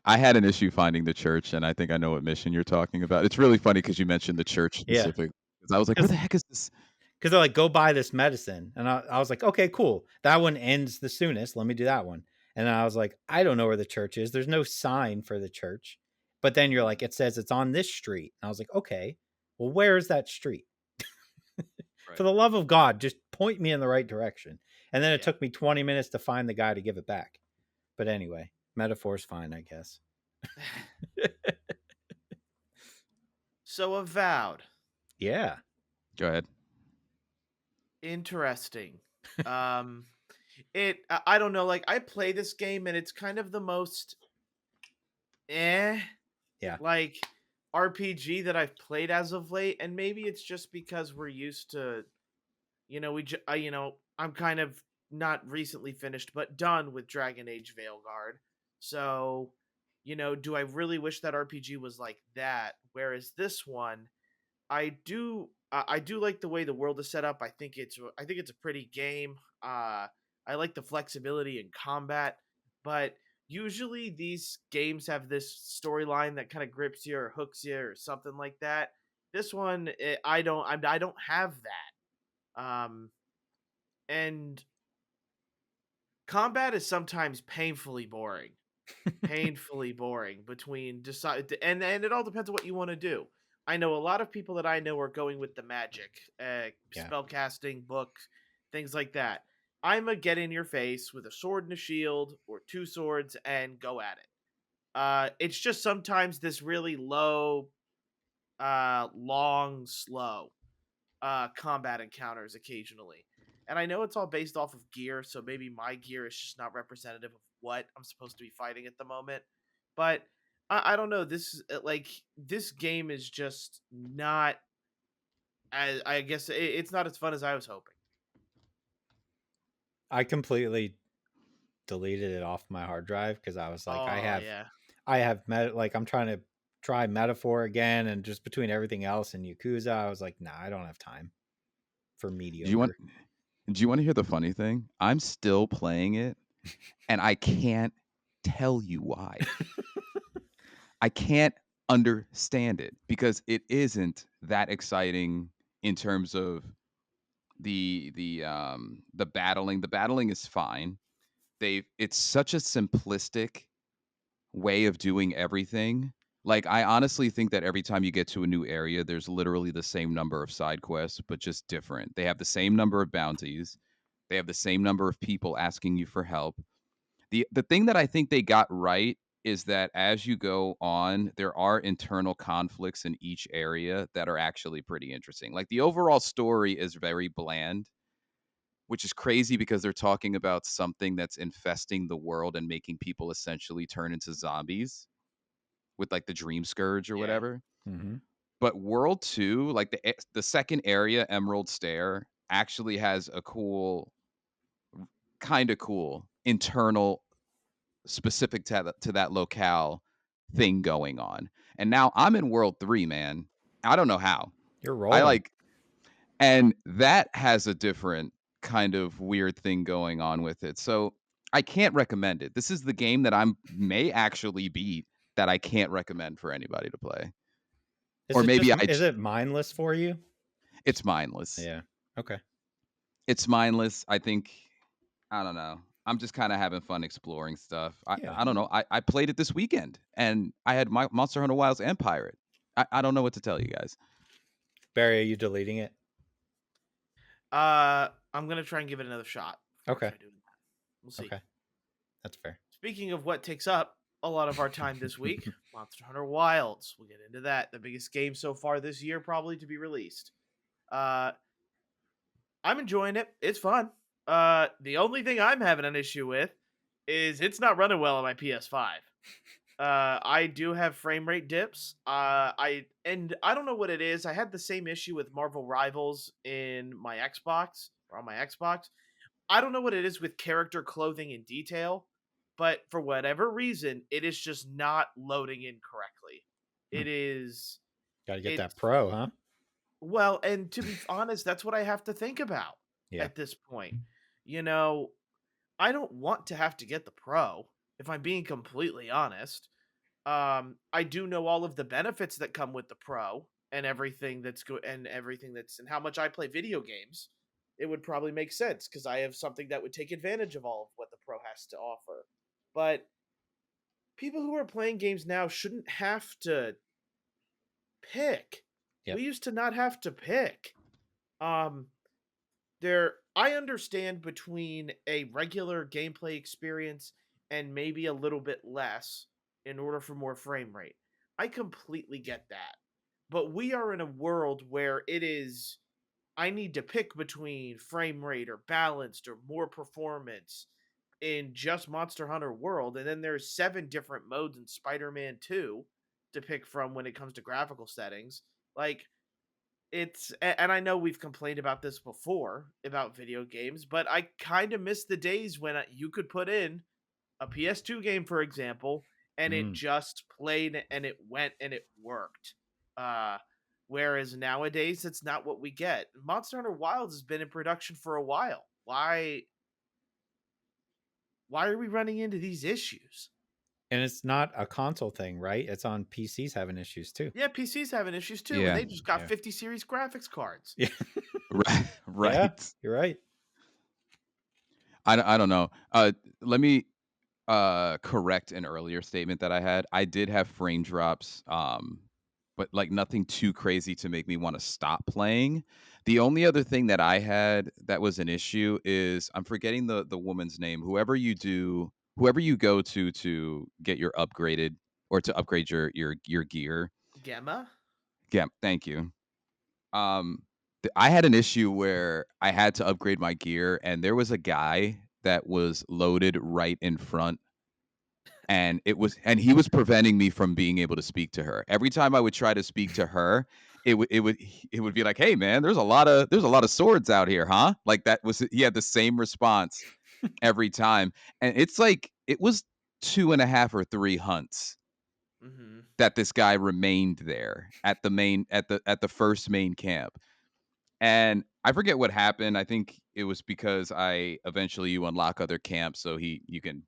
Speaker 2: I had an issue finding the church, and I think I know what mission you're talking about. It's really funny because you mentioned the church
Speaker 3: Yeah,
Speaker 2: specifically. 'Cause I was like, where the
Speaker 3: because
Speaker 2: heck is this?
Speaker 3: they're like, go buy this medicine, and I was like, okay, cool. That one ends the soonest. Let me do that one. And I was like, I don't know where the church is. There's no sign for the church. But then you're like,
Speaker 1: Mhm.
Speaker 3: it says it's on this street. And I was like, okay, well, where is that street? For
Speaker 2: Right.
Speaker 3: the love of God, just point me in the right direction. And then it
Speaker 1: Yeah.
Speaker 3: took me 20 minutes to find the guy to give it back. But anyway, metaphor's fine, I guess.
Speaker 1: So Avowed.
Speaker 3: Yeah.
Speaker 2: Go ahead.
Speaker 1: Interesting. Um I don't know, like I play this game and it's kind of the most eh
Speaker 3: Yeah.
Speaker 1: like RPG that I've played as of late, and maybe it's just because we're used to, I'm kind of not recently finished, but done with Dragon Age Veilguard. So, do I really wish that RPG was like that? Whereas this one, I do like the way the world is set up. I think it's a pretty game. I like the flexibility in combat, but usually these games have this storyline that kind of grips you or hooks you or something like that. This one, I don't have that. And combat is sometimes painfully boring between decide and it all depends on what you want to do. I know a lot of people that I know are going with the magic,
Speaker 3: Yeah.
Speaker 1: spell casting, book, things like that. I'm a get in your face with a sword and a shield or two swords and go at it. It's just sometimes this really low, long, slow combat encounters occasionally. And I know it's all based off of gear, so maybe my gear is just not representative of what I'm supposed to be fighting at the moment. But I don't know. This game is just not as I guess it's not as fun as I was hoping.
Speaker 3: I completely deleted it off my hard drive because I was like,
Speaker 1: Oh yeah.
Speaker 3: like I'm trying to try metaphor again, and just between everything else and Yakuza, I was like, nah, I don't have time for
Speaker 2: Do you want?
Speaker 3: mediocre.
Speaker 2: Do you want to hear the funny thing? I'm still playing it, and I can't tell you why. I can't understand it because it isn't that exciting in terms of the battling. The battling is fine. It's such a simplistic way of doing everything Like, I honestly think that every time you get to a new area, there's literally the same number of side quests, but just different. They have the same number of bounties. They have the same number of people asking you for help. The thing that I think they got right is that as you go on, there are internal conflicts in each area that are actually pretty interesting. Like, the overall story is very bland, which is crazy because they're talking about something that's infesting the world and making people essentially turn into zombies with like the dream scourge or
Speaker 1: Yeah.
Speaker 2: whatever.
Speaker 3: Mm-hmm.
Speaker 2: But World 2, like the second area, Emerald Stair, actually has a kind of cool internal specific to that locale thing going on. And now I'm in World 3, man. I don't know how.
Speaker 3: You're
Speaker 2: I
Speaker 3: rolling.
Speaker 2: like and that has a different kind of weird thing going on with it. So I can't recommend it. This is the game that I may actually beat that I can't recommend for anybody to play.
Speaker 3: Is
Speaker 2: Or
Speaker 3: it
Speaker 2: maybe
Speaker 3: just is it mindless for you?
Speaker 2: it's mindless.
Speaker 3: Yeah. Okay.
Speaker 2: It's mindless. I think I don't know. I'm just kind of having fun exploring stuff.
Speaker 3: Yeah.
Speaker 2: I don't know. I played it this weekend and I had my Monster Hunter Wilds and Pirate. I don't know what to tell you guys.
Speaker 3: Barry, are you deleting it?
Speaker 1: I'm gonna try and give it another shot.
Speaker 3: Okay.
Speaker 1: We'll see.
Speaker 3: Okay. That's fair.
Speaker 1: Speaking of what takes up a lot of our time this week, Monster Hunter Wilds. We'll get into that. The biggest game so far this year, probably to be released. I'm enjoying it. It's fun. The only thing I'm having an issue with is it's not running well on my PS5. I do have frame rate dips. I don't know what it is. I had the same issue with Marvel Rivals in my Xbox or on my Xbox. I don't know what it is with character clothing and detail, but for whatever reason, it is just not loading in correctly. It is.
Speaker 3: Got to get that Pro, huh?
Speaker 1: Well, and to be honest, that's what I have to think about at this point. You know, I don't want to have to get the Pro, if I'm being completely honest. I do know all of the benefits that come with the Pro and everything that's good and how much I play video games. It would probably make sense because I have something that would take advantage of all of what the Pro has to offer. But people who are playing games now shouldn't have to pick.
Speaker 3: Yep.
Speaker 1: We used to not have to pick. I understand between a regular gameplay experience and maybe a little bit less in order for more frame rate. I completely get that. But we are in a world where I need to pick between frame rate or balanced or more performance in just Monster Hunter World, and then there's 7 different modes in Spider-Man 2 to pick from when it comes to graphical settings. Like, and I know we've complained about this before about video games, but I kind of miss the days when you could put in a PS2 game, for example, and it just played and it went and it worked. Whereas nowadays, that's not what we get. Monster Hunter Wilds has been in production for a while. Why are we running into these issues?
Speaker 3: And it's not a console thing, right? It's on PCs having issues too.
Speaker 1: Yeah, PCs having issues too.
Speaker 2: Yeah.
Speaker 1: And they just got 50 series graphics cards.
Speaker 3: Yeah.
Speaker 2: Right.
Speaker 3: Yeah, you're right.
Speaker 2: I don't know. Let me correct an earlier statement that I had. I did have frame drops, but like nothing too crazy to make me want to stop playing. The only other thing that I had that was an issue is I'm forgetting the woman's name. Whoever you go to get your upgraded or to upgrade your gear.
Speaker 1: Gemma?
Speaker 2: Yeah, thank you. I had an issue where I had to upgrade my gear and there was a guy that was loaded right in front and he was preventing me from being able to speak to her. Every time I would try to speak to her, it would be like, "Hey man, there's a lot of swords out here, huh?" Like he had the same response every time. And it's like it was 2.5 or 3 hunts that this guy remained there at the first main camp. And I forget what happened. I think it was because you unlock other camps so you can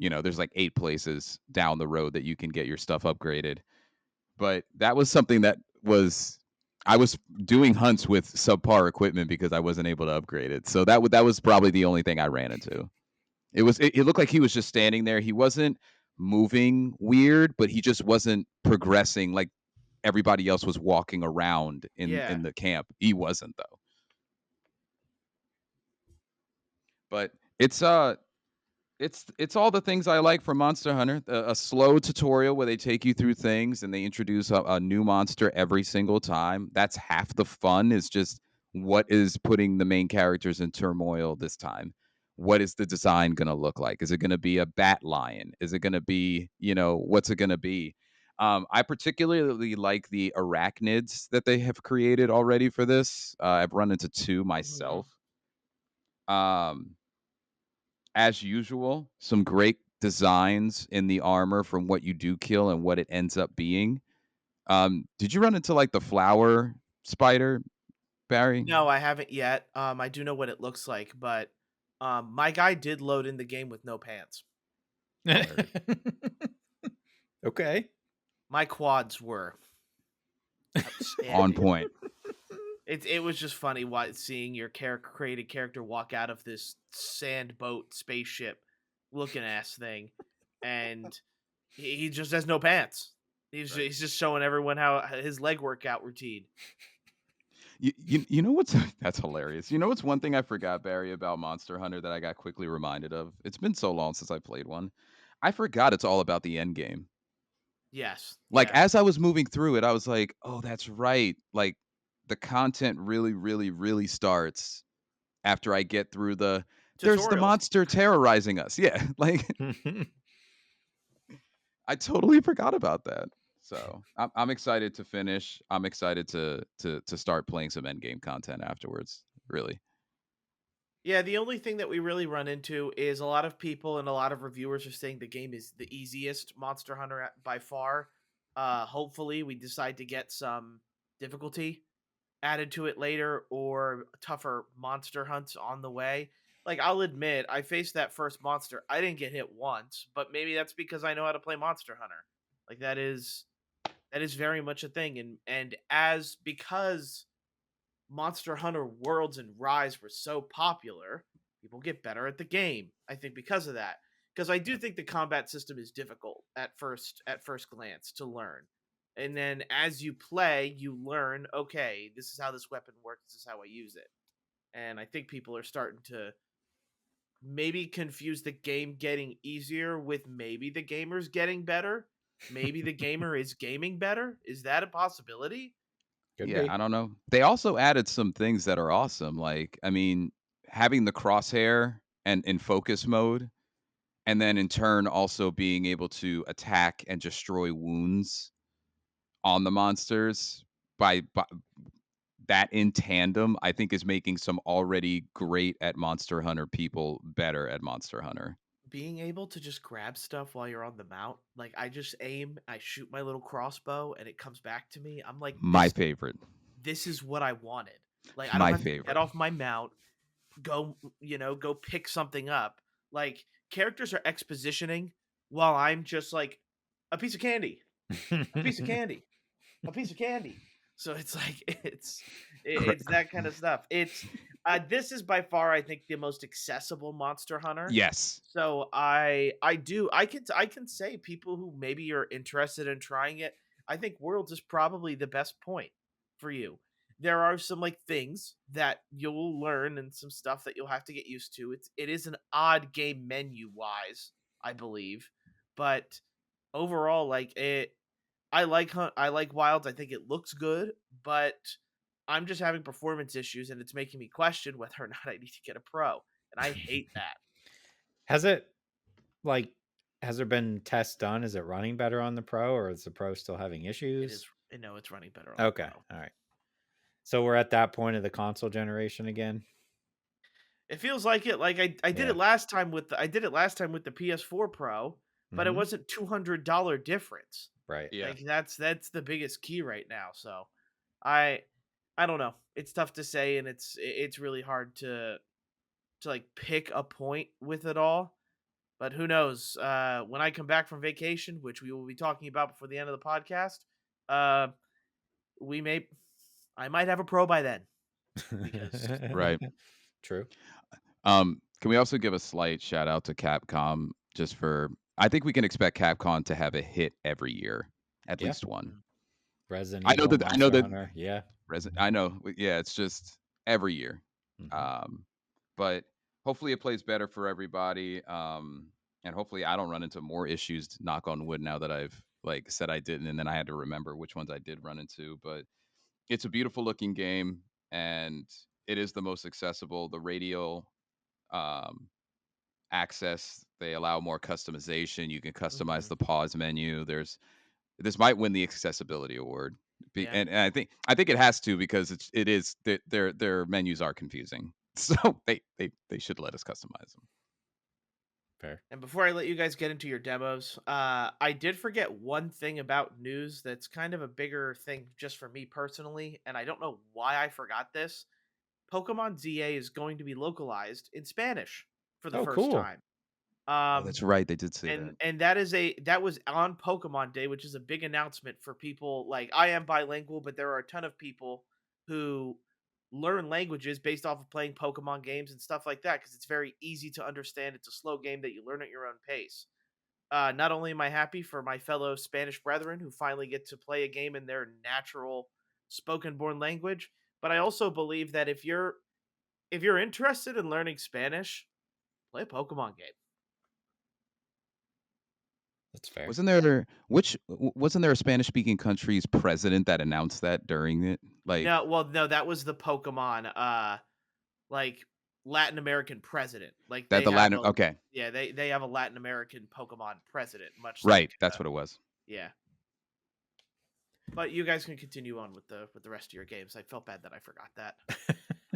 Speaker 2: there's like 8 places down the road that you can get your stuff upgraded. But that was something that I was doing hunts with subpar equipment because I wasn't able to upgrade it. So that was probably the only thing I ran into. It looked like he was just standing there. He wasn't moving weird, but he just wasn't progressing like everybody else was walking around in
Speaker 1: Yeah.
Speaker 2: the camp. He wasn't though. But it's all the things I like from Monster Hunter. A slow tutorial where they take you through things and they introduce a new monster every single time. That's half the fun. Is just what is putting the main characters in turmoil this time. What is the design going to look like? Is it going to be a bat lion? Is it going to be, what's it going to be? I particularly like the arachnids that they have created already for this. I've run into 2 myself. As usual, some great designs in the armor from what you do kill and what it ends up being. Did you run into like the flower spider, Barry?
Speaker 1: No, I haven't yet. I do know what it looks like, but my guy did load in the game with no pants.
Speaker 3: Okay.
Speaker 1: My quads were
Speaker 2: On
Speaker 1: outstanding.
Speaker 2: point.
Speaker 1: It was just funny seeing your created character walk out of this sand boat spaceship looking ass thing, and he just has no pants. He's just showing everyone how his leg workout routine.
Speaker 2: You know what's that's hilarious. You know what's one thing I forgot, Barry, about Monster Hunter that I got quickly reminded of? It's been so long since I played one. I forgot it's all about the end game.
Speaker 1: Yes.
Speaker 2: Like
Speaker 1: yeah.
Speaker 2: as I was moving through it, I was like, "Oh, that's right." Like the content really, really, really starts after I get through there's the
Speaker 1: Tutorials.
Speaker 2: monster terrorizing us. Yeah, like I totally forgot about that. So I'm excited to finish. I'm excited to start playing some endgame content afterwards. Really.
Speaker 1: Yeah, the only thing that we really run into is a lot of people and a lot of reviewers are saying the game is the easiest Monster Hunter by far. Hopefully, we decide to get some difficulty added to it later or tougher monster hunts on the way. Like, I'll admit, I faced that first monster. I didn't get hit once, but maybe that's because I know how to play Monster Hunter. Like, that is very much a thing, and because Monster Hunter Worlds and Rise were so popular, people get better at the game. I think because of that. Because I do think the combat system is difficult at first glance to learn. And then as you play, you learn, okay, this is how this weapon works, this is how I use it. And I think people are starting to maybe confuse the game getting easier with maybe the gamers getting better. Maybe the gamer is gaming better. Is that a possibility?
Speaker 3: Could
Speaker 2: Yeah,
Speaker 3: be.
Speaker 2: I don't know. They also added some things that are awesome. Like, I mean, having the crosshair and in focus mode, and then in turn also being able to attack and destroy wounds on the monsters by that in tandem, I think is making some already great at Monster Hunter people better at Monster Hunter.
Speaker 1: Being able to just grab stuff while you're on the mount, like I just aim, I shoot my little crossbow, and it comes back to me. I'm like,
Speaker 2: My favorite.
Speaker 1: this is what I wanted. Like I don't
Speaker 2: My
Speaker 1: have to
Speaker 2: favorite.
Speaker 1: get off my mount, go go pick something up. Like characters are expositioning while I'm just like a piece of candy, a piece of candy, a piece of candy. So it's like it's that kind of stuff. It's this is by far I think the most accessible Monster Hunter.
Speaker 2: Yes.
Speaker 1: So I can say people who maybe are interested in trying it, I think Worlds is probably the best point for you. There are some like things that you'll learn and some stuff that you'll have to get used to. It is an odd game menu wise, I believe, but overall like I like Wilds. I think it looks good, but I'm just having performance issues and it's making me question whether or not I need to get a pro. And I hate that.
Speaker 3: Has it like has there been tests done? Is it running better on the Pro, or is the Pro still having
Speaker 1: It
Speaker 3: issues?
Speaker 1: is. No, it's running better on
Speaker 3: Okay,
Speaker 1: the Pro.
Speaker 3: all right. So we're at that point of the console generation again.
Speaker 1: It feels like it. Like I did
Speaker 3: Yeah.
Speaker 1: it last time with the PS4 Pro, but it
Speaker 3: Mhm.
Speaker 1: wasn't $200 difference.
Speaker 3: Right.
Speaker 2: Yeah.
Speaker 1: Like that's the biggest key right now. So I don't know. It's tough to say, and it's really hard to like pick a point with it all. But who knows? When I come back from vacation, which we will be talking about before the end of the podcast, uh, I might have a pro by then. Because
Speaker 2: Right.
Speaker 3: True.
Speaker 2: Can we also give a slight shout out to Capcom just for I think we can expect Capcom to have a hit every year, at
Speaker 3: Yeah.
Speaker 2: least one.
Speaker 3: Resident
Speaker 2: I know
Speaker 3: Evil,
Speaker 2: that. I know
Speaker 3: Monster
Speaker 2: that.
Speaker 3: Hunter. Yeah.
Speaker 2: I know. Yeah, it's just every year.
Speaker 3: Mhm.
Speaker 2: But hopefully it plays better for everybody. And hopefully I don't run into more issues. Knock on wood. Now that I've like said I didn't, and then I had to remember which ones I did run into. But it's a beautiful looking game, and it is the most accessible. The radial um, access, they allow more customization. You can customize
Speaker 1: Hmm.
Speaker 2: the pause menu. This might win the accessibility award.
Speaker 1: Yeah.
Speaker 2: And I think it has to, because it is their menus are confusing. So they should let us customize them.
Speaker 3: Fair.
Speaker 1: And before I let you guys get into your demos, I did forget one thing about news that's kind of a bigger thing just for me personally, and I don't know why I forgot this. Pokemon ZA is going to be localized in Spanish for the
Speaker 3: Oh,
Speaker 1: first
Speaker 3: cool.
Speaker 1: time.
Speaker 2: Oh, that's right. They did say that.
Speaker 1: And that was on Pokemon Day, which is a big announcement for people. Like, I am bilingual, but there are a ton of people who learn languages based off of playing Pokemon games and stuff like that, because it's very easy to understand. It's a slow game that you learn at your own pace. Not only am I happy for my fellow Spanish brethren who finally get to play a game in their natural spoken born language, but I also believe that if you're interested in learning Spanish, play a Pokemon game.
Speaker 3: That's fair.
Speaker 2: Wasn't there a Spanish speaking country's president that announced that during it? Like
Speaker 1: No, well, no, that was the Pokemon, like Latin American president. Like
Speaker 2: that
Speaker 1: they
Speaker 2: the
Speaker 1: have
Speaker 2: Latin.
Speaker 1: a
Speaker 2: Okay,
Speaker 1: yeah, they have a Latin American Pokemon president, much like
Speaker 2: right. That's what it was.
Speaker 1: yeah. But you guys can continue on with the rest of your games. I felt bad that I forgot that.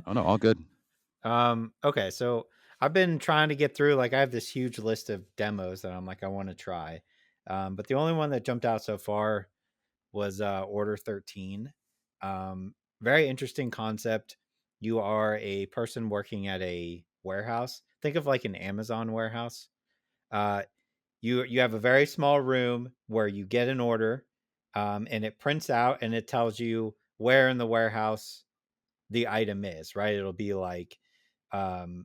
Speaker 2: Oh no, all good.
Speaker 3: Okay, so I've been trying to get through, like, I have this huge list of demos that I'm like, I want to try. But the only one that jumped out so far was Order 13. Very interesting concept. You are a person working at a warehouse. Think of like an Amazon warehouse. Uh, you have a very small room where you get an order, and it prints out and it tells you where in the warehouse the item is. Right? It'll be like um,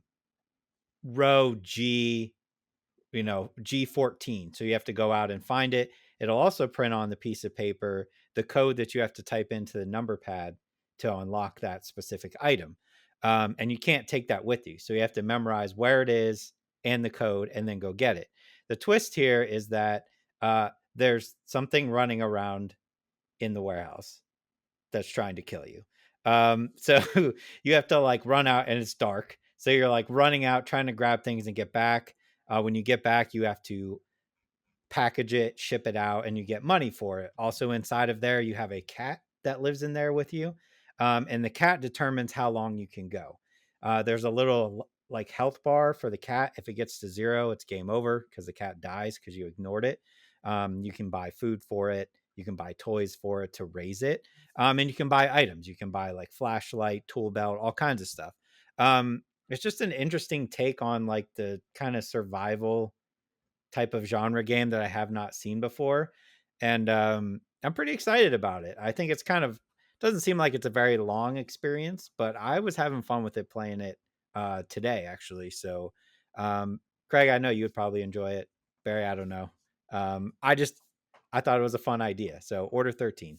Speaker 3: row G, G14. So you have to go out and find it. It'll also print on the piece of paper the code that you have to type into the number pad to unlock that specific item. And you can't take that with you. So you have to memorize where it is and the code and then go get it. The twist here is that there's something running around in the warehouse that's trying to kill you. So you have to like run out and it's dark. So you're like running out, trying to grab things and get back. When you get back, you have to package it, ship it out, and you get money for it. Also, inside of there, you have a cat that lives in there with you. And the cat determines how long you can go. There's a little like health bar for the cat. If it gets to 0, it's game over because the cat dies because you ignored it. You can buy food for it. You can buy toys for it to raise it. And you can buy items. You can buy like flashlight, tool belt, all kinds of stuff. It's just an interesting take on like the kind of survival type of genre game that I have not seen before. And I'm pretty excited about it. I think it's kind of doesn't seem like it's a very long experience, but I was having fun with it playing it today actually. So Craig, I know you would probably enjoy it. Barry, I don't know. I thought it was a fun idea. So Order 13.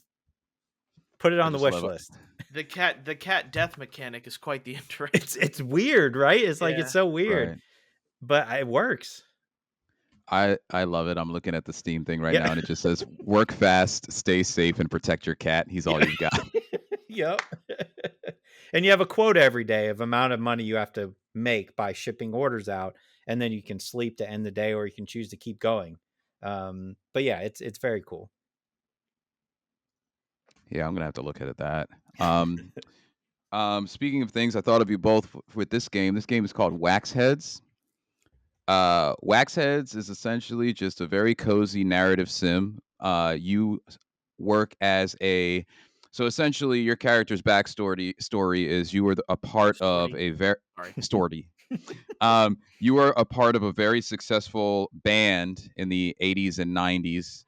Speaker 3: Put it
Speaker 2: I
Speaker 3: on the
Speaker 2: just
Speaker 3: wish
Speaker 2: love it.
Speaker 3: list.
Speaker 1: The cat death mechanic is quite the interesting.
Speaker 3: It's weird, right? It's like
Speaker 1: Yeah.
Speaker 3: it's so weird,
Speaker 2: Right.
Speaker 3: but it works.
Speaker 2: I love it. I'm looking at the Steam thing right
Speaker 3: Yeah.
Speaker 2: now, and it just says "Work fast, stay safe, and protect your cat." He's all
Speaker 3: Yeah.
Speaker 2: you've got.
Speaker 3: Yep. And you have a quota every day of amount of money you have to make by shipping orders out, and then you can sleep to end the day, or you can choose to keep going. But yeah, it's very cool.
Speaker 2: Yeah, I'm gonna have to look at that. Speaking of things, I thought of you both with this game. This game is called Wax Heads. Wax Heads is essentially just a very cozy narrative sim. You work as a so essentially your character's backstory is you were a part of
Speaker 1: Storty.
Speaker 2: a very
Speaker 1: Sorry.
Speaker 2: story. You were a part of a very successful band in the 80s and 90s.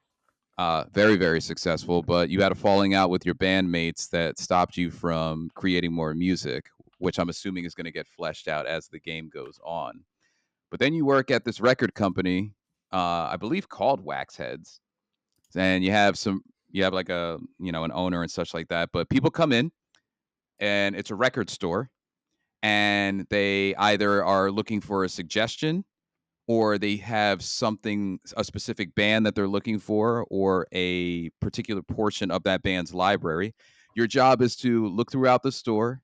Speaker 2: Very, very successful, but you had a falling out with your bandmates that stopped you from creating more music, which I'm assuming is going to get fleshed out as the game goes on. But then you work at this record company I believe called Wax Heads, and you have like a an owner and such like that. But people come in, and it's a record store, and they either are looking for a suggestion, or they have a specific band that they're looking for, or a particular portion of that band's library. Your job is to look throughout the store.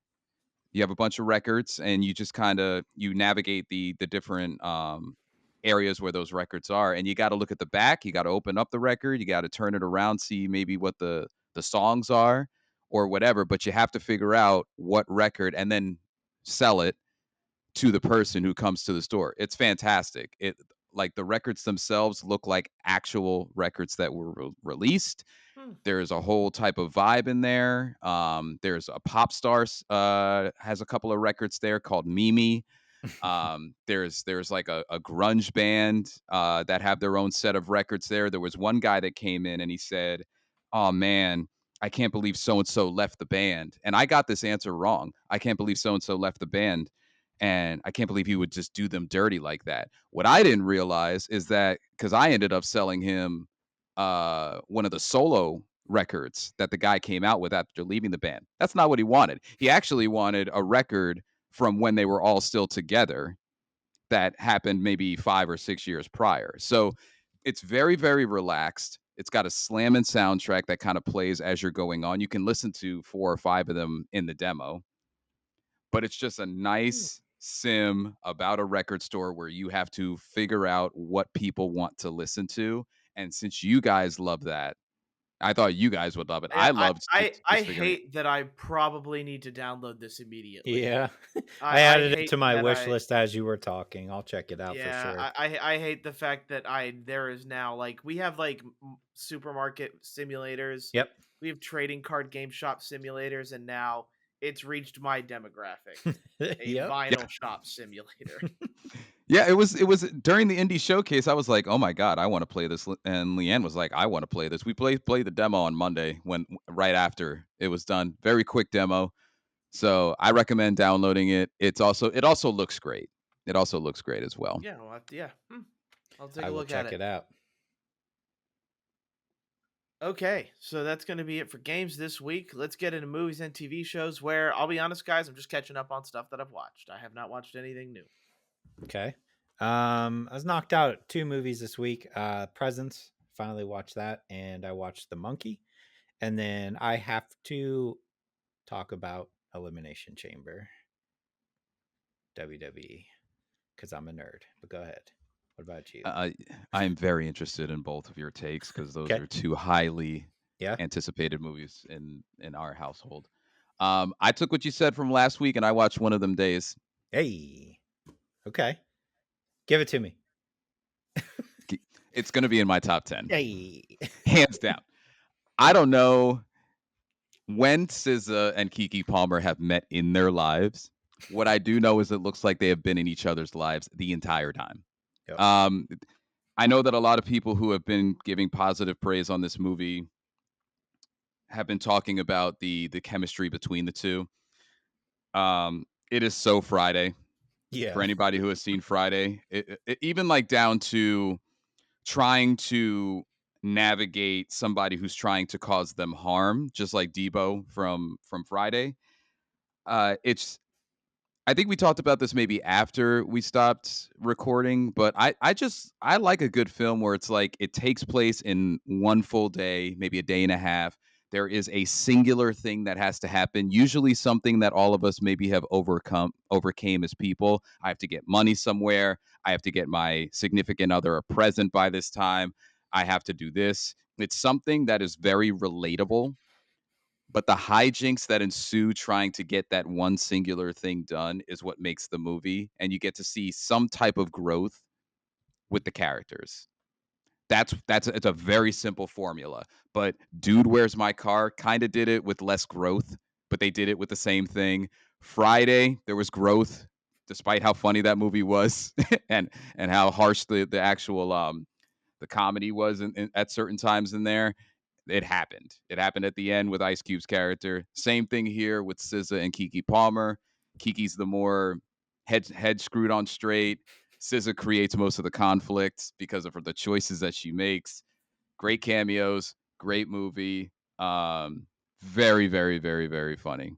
Speaker 2: You have a bunch of records, and you just kind of you navigate the different areas where those records are, and you got to look at the back. You got to open up the record. You got to turn it around, see maybe what the songs are or whatever. But you have to figure out what record and then sell it to the person who comes to the store. It's fantastic. It like the records themselves look like actual records that were released.
Speaker 1: Hmm.
Speaker 2: There's a whole type of vibe in there. There's a pop star has a couple of records there called Mimi. There's like a grunge band that have their own set of records there. There was one guy that came in and he said, "Oh man, I can't believe so and so left the band." And I got this answer wrong. I can't believe so and so left the band. And I can't believe he would just do them dirty like that. What I didn't realize is that because I ended up selling him one of the solo records that the guy came out with after leaving the band. That's not what he wanted. He actually wanted a record from when they were all still together that happened maybe 5 or 6 years prior. So it's very, very relaxed. It's got a slamming soundtrack that kind of plays as you're going on. You can listen to 4 or 5 of them in the demo, but it's just a
Speaker 1: Hmm.
Speaker 2: nice sim about a record store where you have to figure out what people want to listen to. And since you guys love that, I thought you guys would love it.
Speaker 1: Yeah,
Speaker 2: I loved
Speaker 1: I
Speaker 2: just figuring it.
Speaker 1: hate that I probably need to download this immediately.
Speaker 3: Yeah. I
Speaker 1: I
Speaker 3: added it
Speaker 1: hate
Speaker 3: to my
Speaker 1: that
Speaker 3: wish
Speaker 1: I
Speaker 3: list as you were talking. I'll check it out for
Speaker 1: yeah,
Speaker 3: sure.
Speaker 1: I hate the fact that there is now like we have like supermarket simulators,
Speaker 3: Yep.
Speaker 1: we have trading card game shop simulators, and now it's reached my demographic, a
Speaker 3: Yep.
Speaker 1: vinyl shop simulator.
Speaker 2: Yeah, it was during the indie showcase. I was like, "Oh my god, I want to play this." And Leanne was like, "I want to play this." We played the demo on Monday when right after it was done. Very quick demo. So, I recommend downloading it. It also looks great. It also looks great as well.
Speaker 1: Yeah, yeah, I'll take
Speaker 3: I
Speaker 1: a
Speaker 3: will
Speaker 1: look at
Speaker 3: check
Speaker 1: it.
Speaker 3: it out.
Speaker 1: Okay, so that's going to be it for games this week. Let's get into movies and TV shows where I'll be honest, guys, I'm just catching up on stuff that I've watched. I have not watched anything new.
Speaker 3: Okay. I was knocked out at 2 movies this week. Presents, finally watched that, and I watched The Monkey. And then I have to talk about Elimination Chamber, WWE, because I'm a nerd. But go ahead. What about you?
Speaker 2: I am very interested in both of your takes because those
Speaker 3: Okay.
Speaker 2: are 2 highly
Speaker 3: Yeah.
Speaker 2: anticipated movies in our household. I took what you said from last week and I watched One of Them Days.
Speaker 3: Hey. Okay. Give it to me.
Speaker 2: It's going to be in my top 10.
Speaker 3: Hey.
Speaker 2: Hands down. I don't know when SZA and Kiki Palmer have met in their lives. What I do know is it looks like they have been in each other's lives the entire time.
Speaker 3: Yep.
Speaker 2: I know that a lot of people who have been giving positive praise on this movie have been talking about the chemistry between the two. It is so Friday
Speaker 3: Yeah.
Speaker 2: for anybody who has seen Friday. Even like down to trying to navigate somebody who's trying to cause them harm, just like Debo from Friday. It's I think we talked about this maybe after we stopped recording, but I like a good film where it's like it takes place in one full day, maybe a day and a half. There is a singular thing that has to happen, usually something that all of us maybe have overcame as people. I have to get money somewhere. I have to get my significant other a present by this time. I have to do this. It's something that is very relatable, but the hijinks that ensue trying to get that one singular thing done is what makes the movie, and you get to see some type of growth with the characters. That's it's a very simple formula, but Dude, Where's My Car kind of did it with less growth, but they did it with the same thing. Friday, there was growth despite how funny that movie was and how harsh the actual the comedy was at certain times in there. It happened. It happened at the end with Ice Cube's character. Same thing here with SZA and Kiki Palmer. Kiki's the more head screwed on straight. SZA creates most of the conflicts because of the choices that she makes. Great cameos, great movie. Very, very, very, very funny.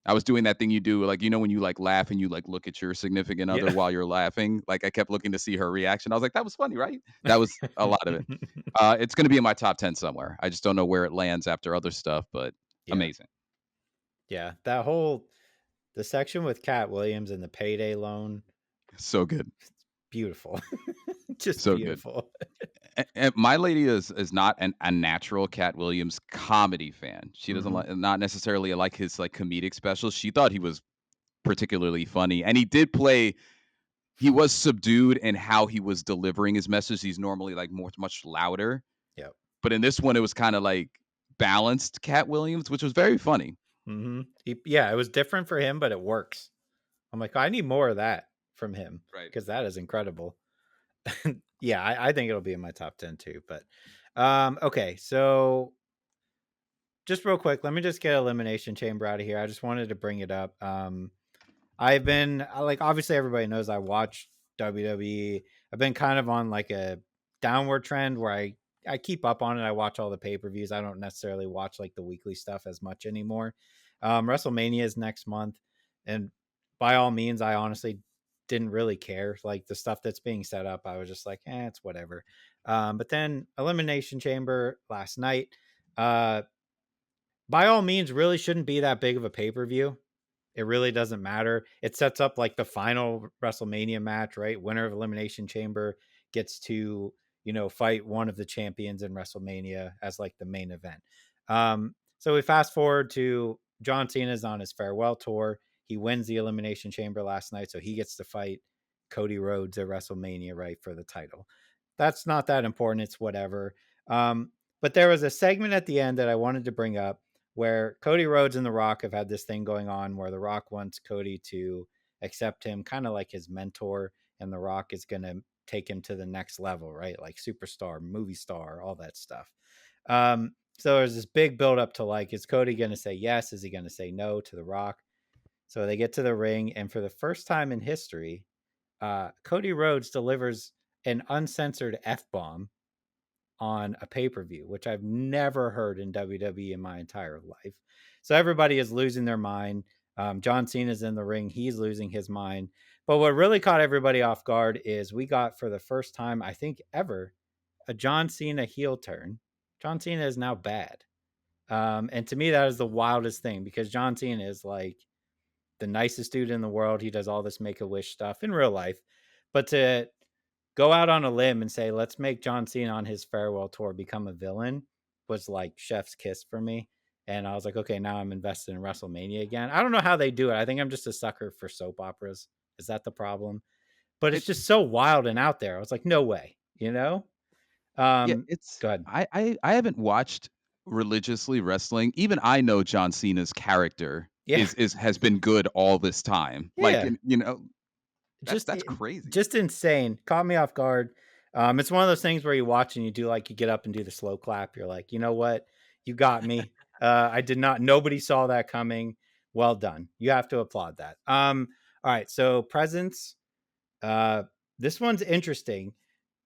Speaker 2: I was doing that thing you do, like, when you like laugh and you like look at your significant other
Speaker 3: Yeah.
Speaker 2: while you're laughing. Like I kept looking to see her reaction. I was like, that was funny, right? That was a lot of it. It's going to be in my top 10 somewhere. I just don't know where it lands after other stuff, but
Speaker 3: Yeah.
Speaker 2: amazing.
Speaker 3: Yeah. The section with Cat Williams and the payday loan,
Speaker 2: So good.
Speaker 3: beautiful. Just
Speaker 2: So good.
Speaker 3: beautiful.
Speaker 2: And my lady is not a natural Cat Williams comedy fan. She doesn't
Speaker 3: Mhm.
Speaker 2: like, not necessarily like his like comedic specials. She thought he was particularly funny, and he did play. He was subdued in how he was delivering his message. He's normally like much louder,
Speaker 3: Yep.
Speaker 2: but in this one, it was kind of like balanced Cat Williams, which was very funny.
Speaker 3: Mhm. Yeah, it was different for him, but it works. I'm like, I need more of that from him
Speaker 2: Right.
Speaker 3: because that is incredible. Yeah, I think it'll be in my top 10 too. But okay, so just real quick, let me just get Elimination Chamber out of here. I just wanted to bring it up. I've been like, obviously everybody knows I watch WWE. I've been kind of on like a downward trend where I keep up on it. I watch all the pay-per-views. I don't necessarily watch like the weekly stuff as much anymore. WrestleMania is next month, and by all means, I honestly didn't really care. Like the stuff that's being set up, I was just like, it's whatever. But then Elimination Chamber last night, uh, by all means, really shouldn't be that big of a pay-per-view. It really doesn't matter. It sets up like the final WrestleMania match, right? Winner of Elimination Chamber gets to, fight one of the champions in WrestleMania as like the main event. So we fast forward to John Cena's on his farewell tour. He wins the Elimination Chamber last night, so he gets to fight Cody Rhodes at WrestleMania, right, for the title. That's not that important. It's whatever. But there was a segment at the end that I wanted to bring up where Cody Rhodes and The Rock have had this thing going on where The Rock wants Cody to accept him kind of like his mentor, and The Rock is going to take him to the next level, right? Like superstar, movie star, all that stuff. So there's this big build up to like, is Cody going to say yes? Is he going to say no to The Rock? So they get to the ring, and for the first time in history, Cody Rhodes delivers an uncensored F bomb on a pay-per-view, which I've never heard in WWE in my entire life. So everybody is losing their mind. John Cena's in the ring. He's losing his mind. But what really caught everybody off guard is we got, for the first time, I think ever, a John Cena heel turn. John Cena is now bad. And to me, that is the wildest thing because John Cena is like the nicest dude in the world. He does all this Make-A-Wish stuff in real life. But to go out on a limb and say, let's make John Cena on his farewell tour become a villain was like chef's kiss for me. And I was like, okay, now I'm invested in WrestleMania again. I don't know how they do it. I think I'm just a sucker for soap operas. Is that the problem? But it's
Speaker 2: It's
Speaker 3: just so wild and out there. I was like, no way,
Speaker 2: Yeah,
Speaker 3: Um,
Speaker 2: it's
Speaker 3: go ahead.
Speaker 2: I haven't watched religiously wrestling. Even I know John Cena's character
Speaker 3: Yeah.
Speaker 2: is has been good all this time. Like,
Speaker 3: Yeah.
Speaker 2: that's
Speaker 3: just
Speaker 2: that's crazy.
Speaker 3: just insane. Caught me off guard. It's one of those things where you watch and you get up and do the slow clap. You're like, you know what? You got me. I did not, nobody saw that coming. Well done. You have to applaud that. All right. So presents, this one's interesting.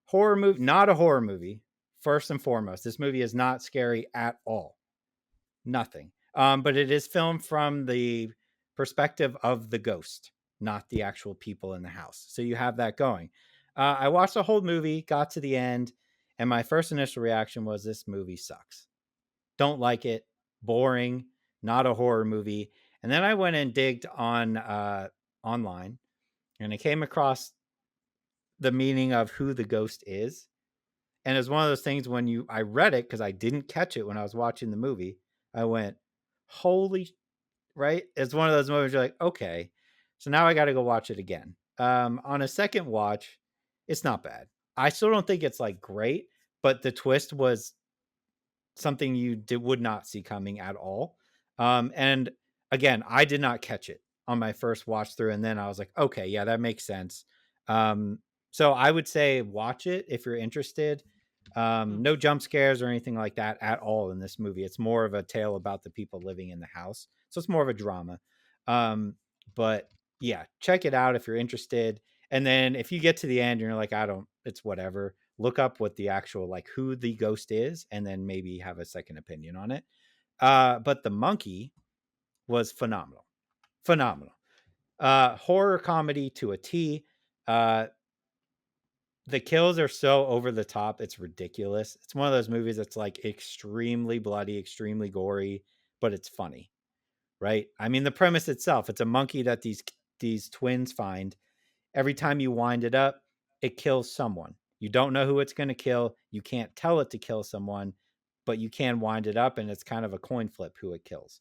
Speaker 3: Horror movie, not a horror movie. First and foremost, this movie is not scary at all. Nothing. But it is filmed from the perspective of the ghost, not the actual people in the house. So you have that going. I watched the whole movie, got to the end, and my first initial reaction was this movie sucks. Don't like it. Boring. Not a horror movie. And then I went and digged on online, and I came across the meaning of who the ghost is. And it's one of those things when I read it because I didn't catch it when I was watching the movie. I went, holy, right? It's one of those movies you're like, okay, so now I got to go watch it again. On a second watch, it's not bad. I still don't think it's like great, but the twist was something you would not see coming at all. And again, I did not catch it on my first watch through, and then I was like, okay, yeah, that makes sense. So I would say watch it if you're interested. No jump scares or anything like that at all in this movie. It's more of a tale about the people living in the house, so it's more of a drama. But yeah, check it out if you're interested. And then if you get to the end and you're like, it's whatever, look up what the actual, like, who the ghost is, and then maybe have a second opinion on it. But The Monkey was phenomenal. Horror comedy to a T. The kills are so over the top, it's ridiculous. It's one of those movies that's like extremely bloody, extremely gory, but it's funny, right? I mean, the premise itself, it's a monkey that these twins find. Every time you wind it up, it kills someone. You don't know who it's going to kill. You can't tell it to kill someone, but you can wind it up, and it's kind of a coin flip who it kills.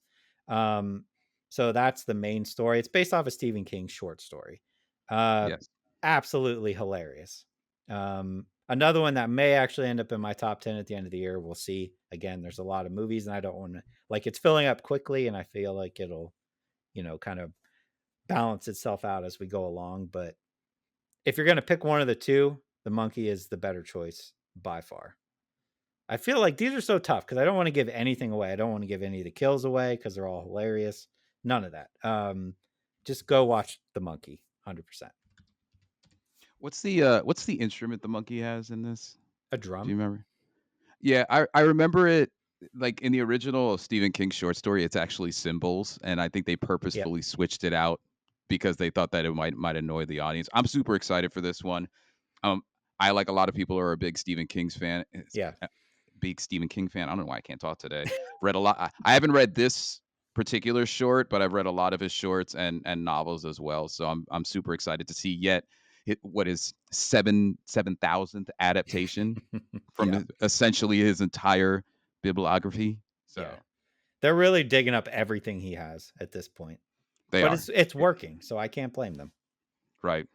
Speaker 3: So that's the main story. It's based off a Stephen King short story.
Speaker 2: Yes.
Speaker 3: Absolutely hilarious. Another one that may actually end up in my top 10 at the end of the year. We'll see. Again, there's a lot of movies, and I don't want to, like, it's filling up quickly, and I feel like it'll, kind of balance itself out as we go along. But if you're going to pick one of the two, The Monkey is the better choice by far. I feel like these are so tough because I don't want to give anything away. I don't want to give any of the kills away because they're all hilarious. None of that. Just go watch The Monkey, 100%.
Speaker 2: What's the instrument the monkey has in this?
Speaker 3: A
Speaker 2: Do
Speaker 3: drum?
Speaker 2: you remember? Yeah, I remember it, like in the original Stephen King short story, it's actually cymbals, and I think they purposefully switched it out because they thought that it might annoy the audience. I'm super excited for this one. I, like a lot of people, are a big Stephen King fan.
Speaker 3: Yeah.
Speaker 2: Big Stephen King fan. I don't know why I can't talk today. Read a lot. I haven't read this particular short, but I've read a lot of his shorts and novels as well. So I'm super excited to see yet what is 7,000th adaptation from essentially his entire bibliography. So
Speaker 3: yeah, they're really digging up everything he has at this point.
Speaker 2: they
Speaker 3: but
Speaker 2: are.
Speaker 3: it's working, so I can't blame them.
Speaker 2: Right.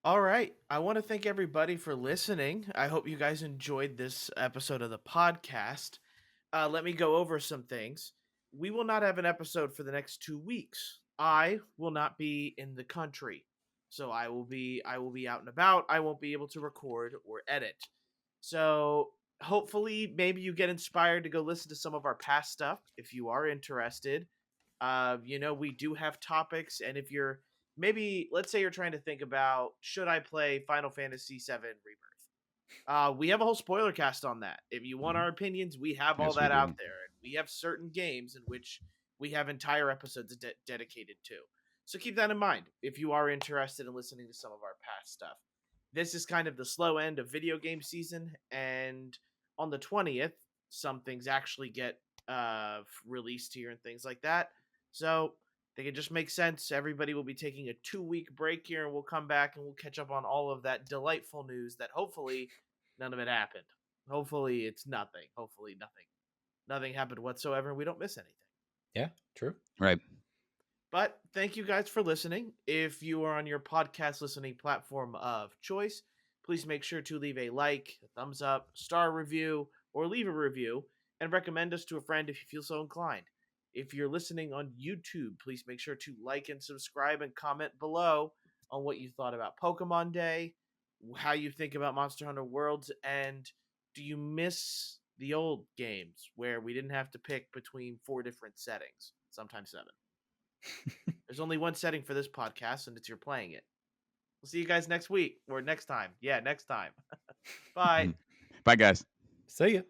Speaker 1: All right. I want to thank everybody for listening. I hope you guys enjoyed this episode of the podcast. Let me go over some things. We will not have an episode for the next 2 weeks. I will not be in the country. So I will be out and about. I won't be able to record or edit. So hopefully maybe you get inspired to go listen to some of our past stuff if you are interested. We do have topics, and if you're maybe, let's say you're trying to think about, should I play Final Fantasy VII Rebirth? We have a whole spoiler cast on that. If you want our opinions, we have all
Speaker 2: Yes, we
Speaker 1: that
Speaker 2: do.
Speaker 1: out there. And we have certain games in which we have entire episodes dedicated to. So keep that in mind if you are interested in listening to some of our past stuff. This is kind of the slow end of video game season, and on the 20th, some things actually get released here and things like that. So I think it just makes sense. Everybody will be taking a 2-week break here, and we'll come back and we'll catch up on all of that delightful news that hopefully none of it happened. Hopefully it's nothing. Hopefully nothing happened whatsoever, and we don't miss anything.
Speaker 3: Yeah, true.
Speaker 2: Right.
Speaker 1: But thank you guys for listening. If you are on your podcast listening platform of choice, please make sure to leave a like, a thumbs up, star review, or leave a review, and recommend us to a friend if you feel so inclined. If you're listening on YouTube, please make sure to like and subscribe and comment below on what you thought about Pokemon Day, how you think about Monster Hunter Worlds, and do you miss the old games where we didn't have to pick between 4 different settings, sometimes 7. There's only one setting for this podcast, and it's you're playing it. We'll see you guys next week or next time. Yeah, next time. Bye.
Speaker 2: Bye, guys.
Speaker 3: See ya.